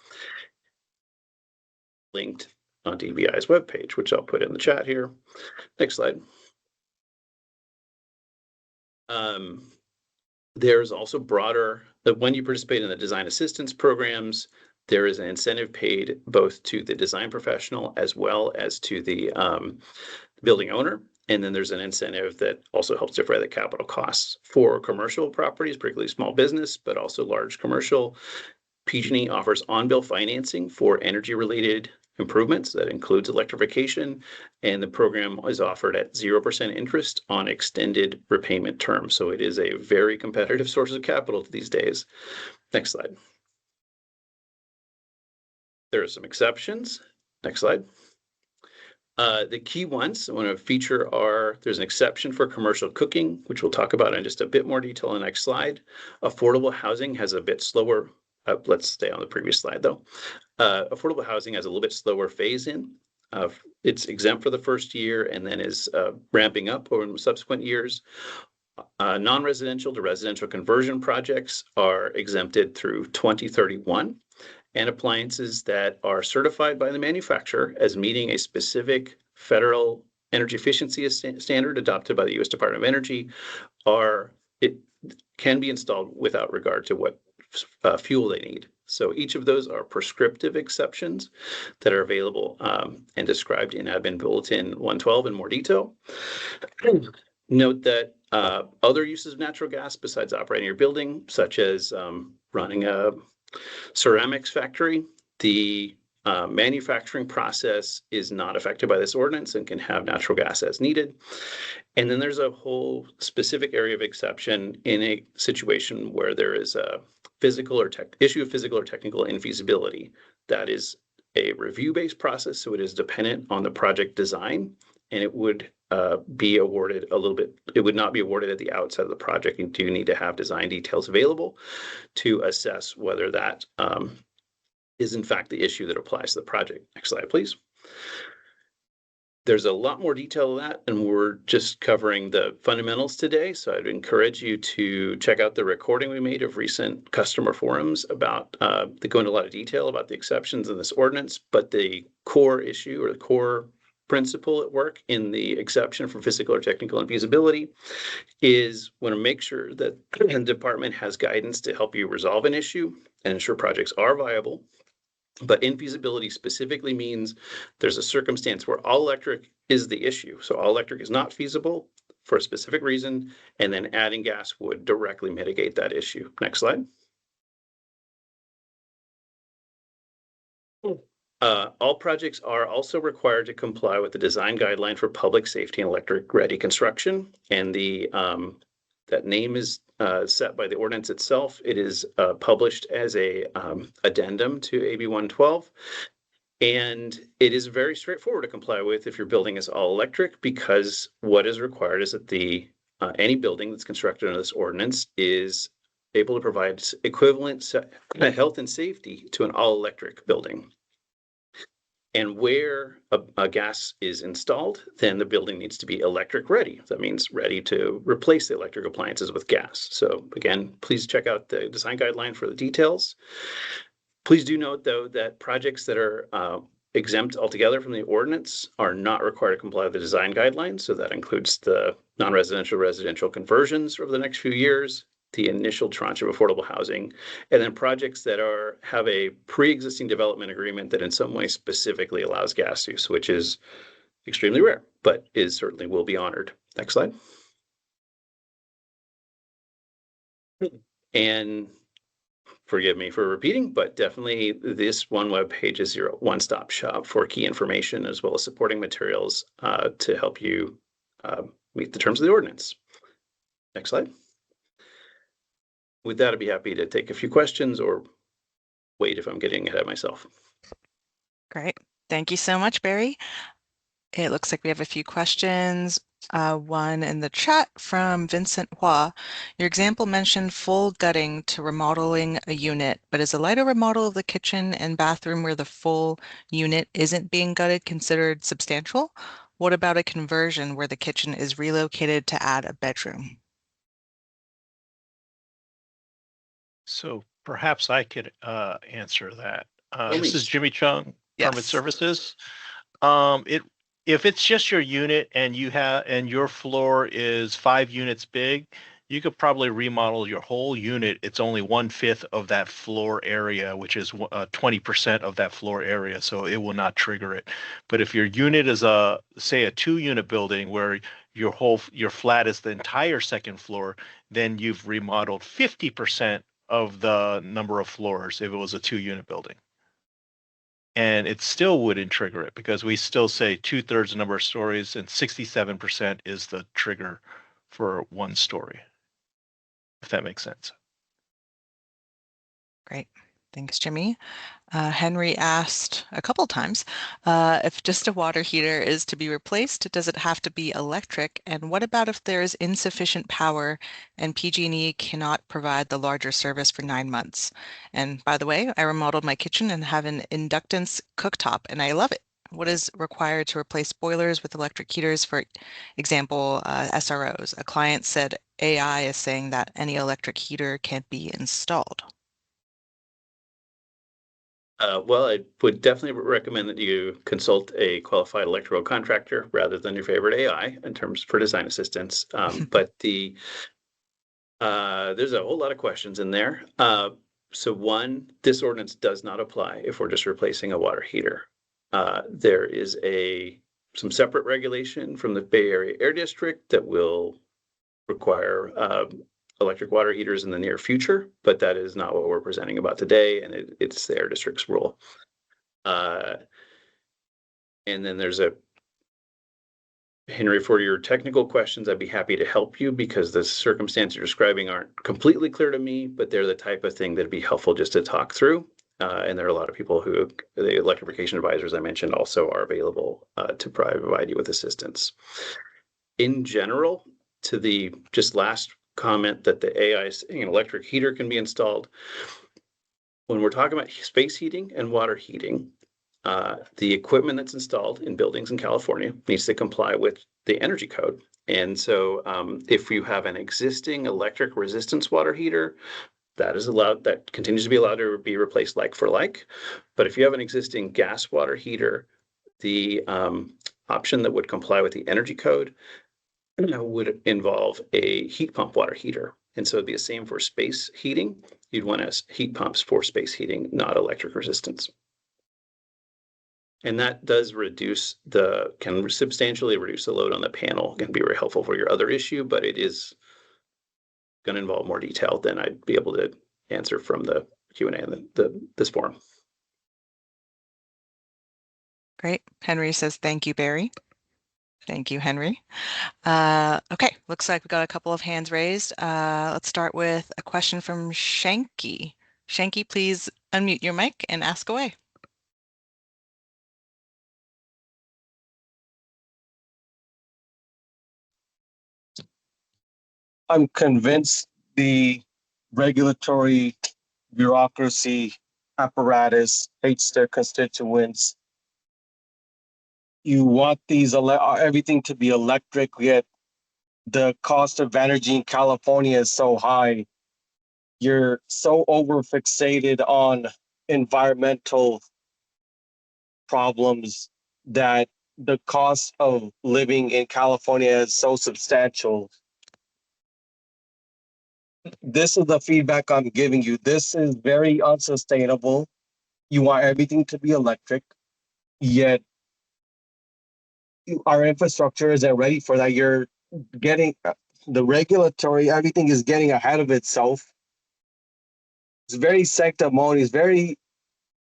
linked on DBI's webpage, which I'll put in the chat here. Next slide. There's also broader, that when you participate in the design assistance programs, there is an incentive paid both to the design professional as well as to the building owner. And then there's an incentive that also helps defray the capital costs for commercial properties, particularly small business, but also large commercial. PG&E offers on-bill financing for energy-related improvements that includes electrification, and the program is offered at 0% interest on extended repayment terms. So it is a very competitive source of capital these days. Next slide. There are some exceptions. Next slide. The key ones I want to feature are, there's an exception for commercial cooking, which we'll talk about in just a bit more detail on the next slide. Affordable housing has a bit slower, let's stay on the previous slide though. Affordable housing has a little bit slower phase in. It's exempt for the first year and then is ramping up over subsequent years. Non-residential to residential conversion projects are exempted through 2031. And appliances that are certified by the manufacturer as meeting a specific federal energy efficiency standard adopted by the U.S. Department of Energy can be installed without regard to what fuel they need. So each of those are prescriptive exceptions that are available and described in Admin Bulletin 112 in more detail. Note that other uses of natural gas besides operating your building, such as running a ceramics factory, the manufacturing process is not affected by this ordinance and can have natural gas as needed. And then there's a whole specific area of exception in a situation where there is a physical or issue of physical or technical infeasibility. That is a review-based process, so it is dependent on the project design, and it would be awarded a little bit, it would not be awarded at the outset of the project. You do need to have design details available to assess whether that is in fact the issue that applies to the project. Next slide, please. There's a lot more detail of that, and we're just covering the fundamentals today. So I'd encourage you to check out the recording we made of recent customer forums about, that go into a lot of detail about the exceptions in this ordinance, but the core issue or the core principle at work in the exception for physical or technical infeasibility is want to make sure that the department has guidance to help you resolve an issue and ensure projects are viable. But infeasibility specifically means there's a circumstance where all electric is the issue. So all electric is not feasible for a specific reason, and then adding gas would directly mitigate that issue. Next slide. All projects are also required to comply with the design guideline for public safety and electric ready construction. And the that name is set by the ordinance itself. It is published as a addendum to AB 112. And it is very straightforward to comply with if your building is all electric, because what is required is that the any building that's constructed under this ordinance is able to provide equivalent health and safety to an all electric building. And where a gas is installed, then the building needs to be electric ready. That means ready to replace the electric appliances with gas. So again, please check out the design guideline for the details. Please do note, though, that projects that are exempt altogether from the ordinance are not required to comply with the design guidelines. So that includes the non-residential residential conversions over the next few years, the initial tranche of affordable housing, and then projects that have a pre-existing development agreement that in some way specifically allows gas use, which is extremely rare, but certainly will be honored. Next slide. And forgive me for repeating, but definitely this one web page is your one-stop shop for key information as well as supporting materials to help you meet the terms of the ordinance. Next slide. With that, I'd be happy to take a few questions or wait if I'm getting ahead of myself. Great. Thank you so much, Barry. It looks like we have a few questions. One in the chat from Vincent Hua. Your example mentioned full gutting to remodeling a unit, but is a lighter remodel of the kitchen and bathroom where the full unit isn't being gutted considered substantial? What about a conversion where the kitchen is relocated to add a bedroom? So perhaps I could answer that. By This is means. Jimmy Chung, Permit Yes. Services. It if it's just your unit and your floor is 5 units big, you could probably remodel your whole unit. It's only 1/5 of that floor area, which is 20% of that floor area, so it will not trigger it. But if your unit is say a 2-unit building where your flat is the entire second floor, then you've remodeled 50% of the number of floors if it was a 2-unit building. And it still wouldn't trigger it because we still say 2/3 the number of stories and 67% is the trigger for 1 story, if that makes sense. Great. Thanks, Jimmy. Henry asked a couple times if just a water heater is to be replaced, does it have to be electric? And what about if there is insufficient power and PG&E cannot provide the larger service for 9 months? And by the way, I remodeled my kitchen and have an inductance cooktop, and I love it. What is required to replace boilers with electric heaters, for example, SROs? A client said AI is saying that any electric heater can be installed. Well, I would definitely recommend that you consult a qualified electrical contractor rather than your favorite AI in terms for design assistance. But there's a whole lot of questions in there. So one, this ordinance does not apply if we're just replacing a water heater. There is some separate regulation from the Bay Area Air District that will require electric water heaters in the near future, but that is not what we're presenting about today, and it's the Air District's rule. And then there's Henry, for your technical questions, I'd be happy to help you because the circumstances you're describing aren't completely clear to me, but they're the type of thing that'd be helpful just to talk through. And there are a lot of people the electrification advisors I mentioned also are available to provide you with assistance. In general, to the just last comment that the AI saying an electric heater can be installed, when we're talking about space heating and water heating, the equipment that's installed in buildings in California needs to comply with the energy code. And so if you have an existing electric resistance water heater, that continues to be allowed to be replaced like for like. But if you have an existing gas water heater, the option that would comply with the energy code would involve a heat pump water heater. And so it'd be the same for space heating. You'd want heat pumps for space heating, not electric resistance. And that does can substantially reduce the load on the panel. Can be very helpful for your other issue, but it is going to involve more detail than I'd be able to answer from the Q&A in this forum. Great. Henry says, thank you, Barry. Thank you, Henry. Okay, looks like we got a couple of hands raised. Let's start with a question from Shanky. Shanky, please unmute your mic and ask away. I'm convinced the regulatory bureaucracy apparatus hates their constituents. You want everything to be electric, yet the cost of energy in California is so high. You're so over-fixated on environmental problems that the cost of living in California is so substantial. This is the feedback I'm giving you. This is very unsustainable. You want everything to be electric, yet our infrastructure isn't ready for that. You're getting the regulatory, everything is getting ahead of itself. It's very sanctimonious, very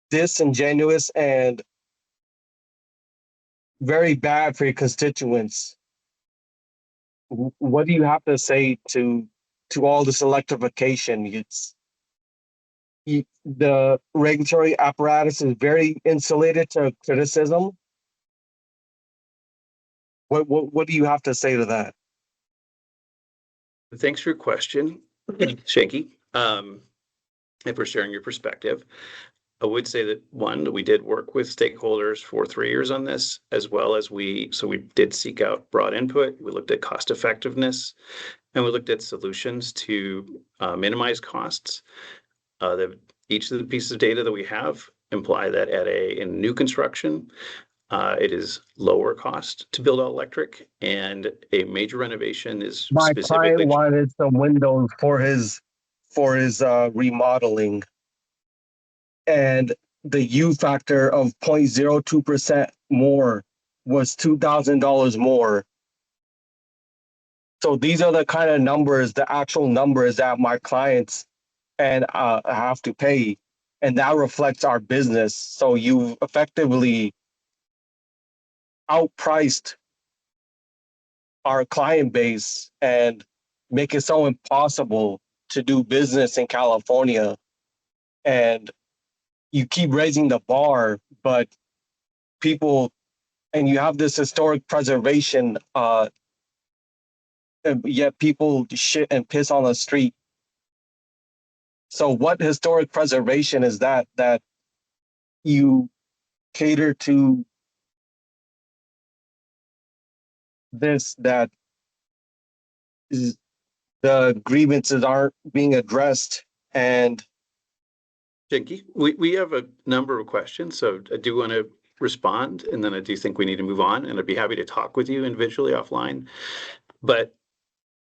disingenuous, and very bad for your constituents. What do you have to say to all this electrification? The regulatory apparatus is very insulated to criticism. What do you have to say to that? Thanks for your question, Shanky. And for sharing your perspective. I would say that one, we did work with stakeholders for 3 years on this, as well as we did seek out broad input. We looked at cost effectiveness, and we looked at solutions to minimize costs. Each of the pieces of data that we have imply that in new construction, it is lower cost to build all electric, and a major renovation is My specifically. client wanted some windows for his remodeling, and the U factor of 0.02% more was $2,000 more. So these are the kind of numbers, the actual numbers that my clients and have to pay, and that reflects our business. So you effectively outpriced our client base and make it so impossible to do business in California. And you keep raising the bar, but people, and you have this historic preservation, yet people shit and piss on the street. So what historic preservation is that you cater to this, that is, the grievances aren't being addressed? And Jinky, we have a number of questions, so I do want to respond, and then I do think we need to move on, and I'd be happy to talk with you individually offline. But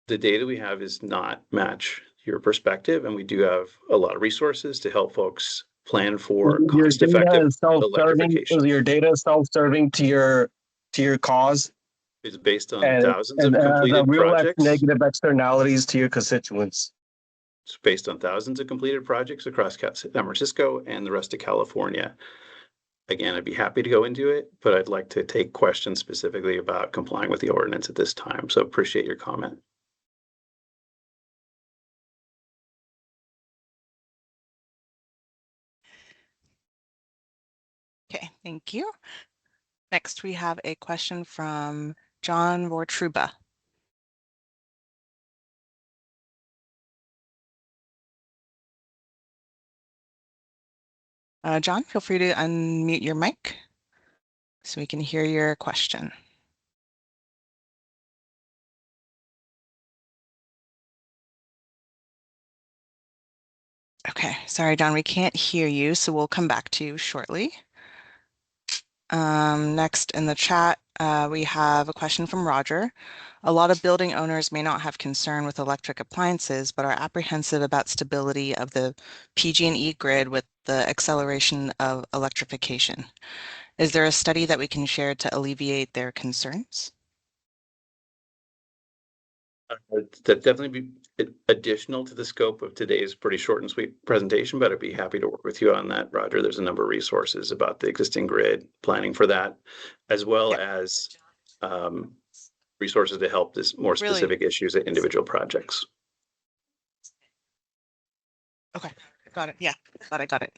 the data we have is not match your perspective, and we do have a lot of resources to help folks plan for cost-effective electrification. Is your data self-serving to your cause? It's based on And thousands of completed real projects. negative externalities to your constituents. It's based on thousands of completed projects across San Francisco and the rest of California. Again, I'd be happy to go into it, but I'd like to take questions specifically about complying with the ordinance at this time. So appreciate your comment. Okay, thank you. Next, we have a question from John Vortruba. John, feel free to unmute your mic so we can hear your question. Okay, sorry, John, we can't hear you, so we'll come back to you shortly. Next in the chat, we have a question from Roger. A lot of building owners may not have concern with electric appliances, but are apprehensive about stability of the PG&E grid with the acceleration of electrification. Is there a study that we can share to alleviate their concerns? That definitely be additional to the scope of today's pretty short and sweet presentation, but I'd be happy to work with you on that, Roger. There's a number of resources about the existing grid, planning for that, as well as resources to help this more specific issues at individual projects. Okay, got it. Yeah, got it.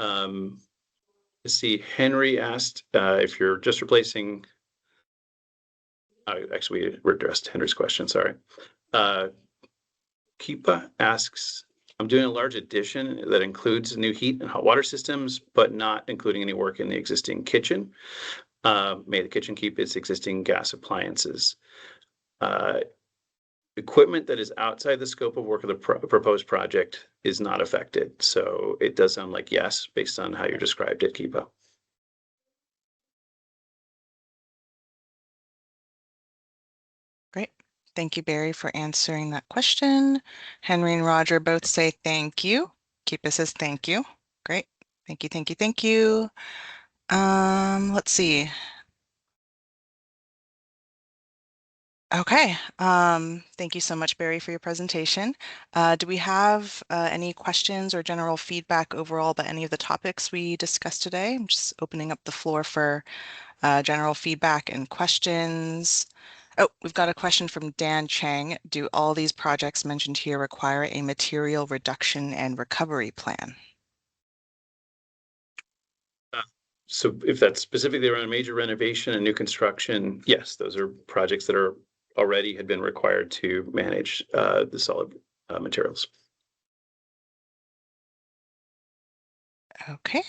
Let's see, Henry asked if you're just replacing. Actually, we addressed Henry's question, sorry. Kipa asks, I'm doing a large addition that includes new heat and hot water systems, but not including any work in the existing kitchen. May the kitchen keep its existing gas appliances. Equipment that is outside the scope of work of the proposed project is not affected. So it does sound like yes, based on how you described it, Kipa. Great. Thank you, Barry, for answering that question. Henry and Roger both say thank you. Kipa says thank you. Great. Thank you, thank you, thank you. Let's see. Okay. Thank you so much, Barry, for your presentation. Do we have any questions or general feedback overall about any of the topics we discussed today? I'm just opening up the floor for general feedback and questions. Oh, we've got a question from Dan Chang. Do all these projects mentioned here require a material reduction and recovery plan? So if that's specifically around major renovation and new construction, yes, those are projects that are already had been required to manage the solid materials. Okay,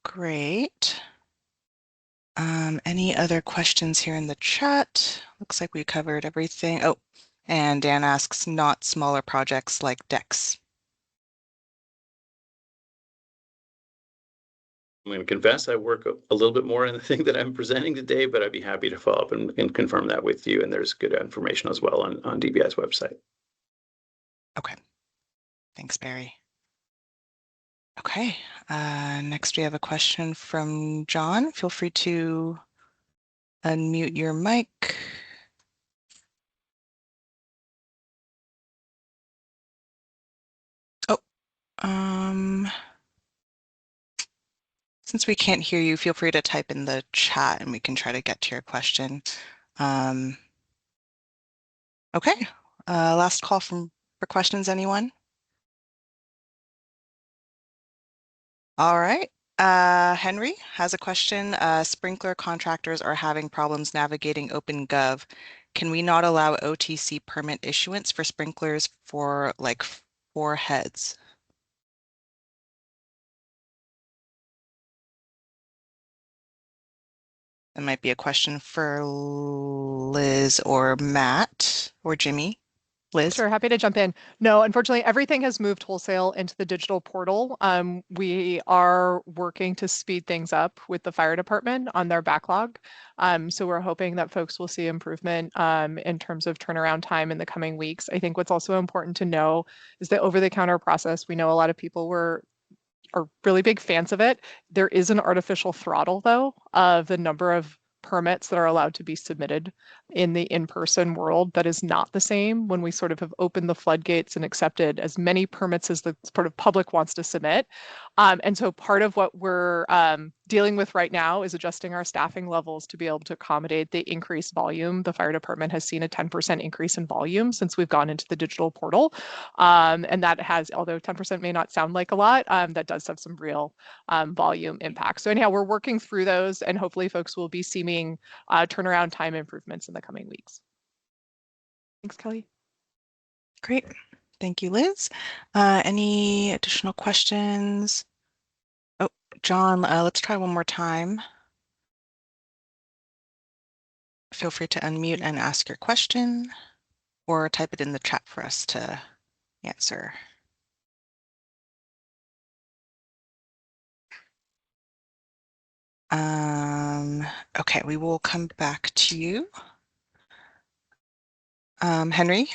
great. Any other questions here in the chat? Looks like we covered everything. Oh, and Dan asks, not smaller projects like decks. I'm going to confess I work a little bit more in the thing that I'm presenting today, but I'd be happy to follow up and confirm that with you. And there's good information as well on DBI's website. Okay, thanks, Barry. Okay, next we have a question from John. Feel free to unmute your mic. Oh, since we can't hear you, feel free to type in the chat and we can try to get to your question. Okay, last call for questions, anyone? All right. Henry has a question. Sprinkler contractors are having problems navigating OpenGov. Can we not allow OTC permit issuance for sprinklers for like 4 heads? That might be a question for Liz or Matt or Jimmy. Liz? Sure, happy to jump in. No, unfortunately, everything has moved wholesale into the digital portal. We are working to speed things up with the fire department on their backlog. So we're hoping that folks will see improvement in terms of turnaround time in the coming weeks. I think what's also important to know is the over-the-counter process. We know a lot of people are really big fans of it. There is an artificial throttle, though, of the number of permits that are allowed to be submitted in the in-person world that is not the same when we sort of have opened the floodgates and accepted as many permits as the sort of public wants to submit. And so part of what we're dealing with right now is adjusting our staffing levels to be able to accommodate the increased volume. The fire department has seen a 10% increase in volume since we've gone into the digital portal. And that has, although 10% may not sound like a lot, that does have some real volume impact. So anyhow, we're working through those and hopefully folks will be seeing turnaround time improvements in the coming weeks. Thanks, Kelly. Great. Thank you, Liz. Any additional questions? Oh, John, let's try one more time. Feel free to unmute and ask your question or type it in the chat for us to answer. Okay, we will come back to you. Henry,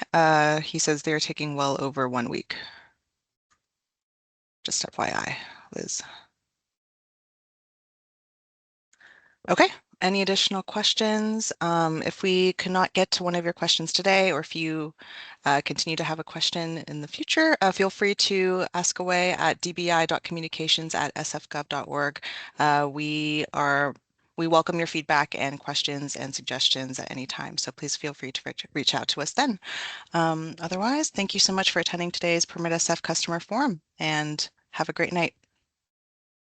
he says they're taking well over 1 week. Just FYI, Liz. Okay, any additional questions? If we cannot get to one of your questions today, or if you continue to have a question in the future, feel free to ask away at dbi.communications@sfgov.org. We welcome your feedback and questions and suggestions at any time, so please feel free to reach out to us then. Otherwise, thank you so much for attending today's PermitSF Customer Forum, and have a great night.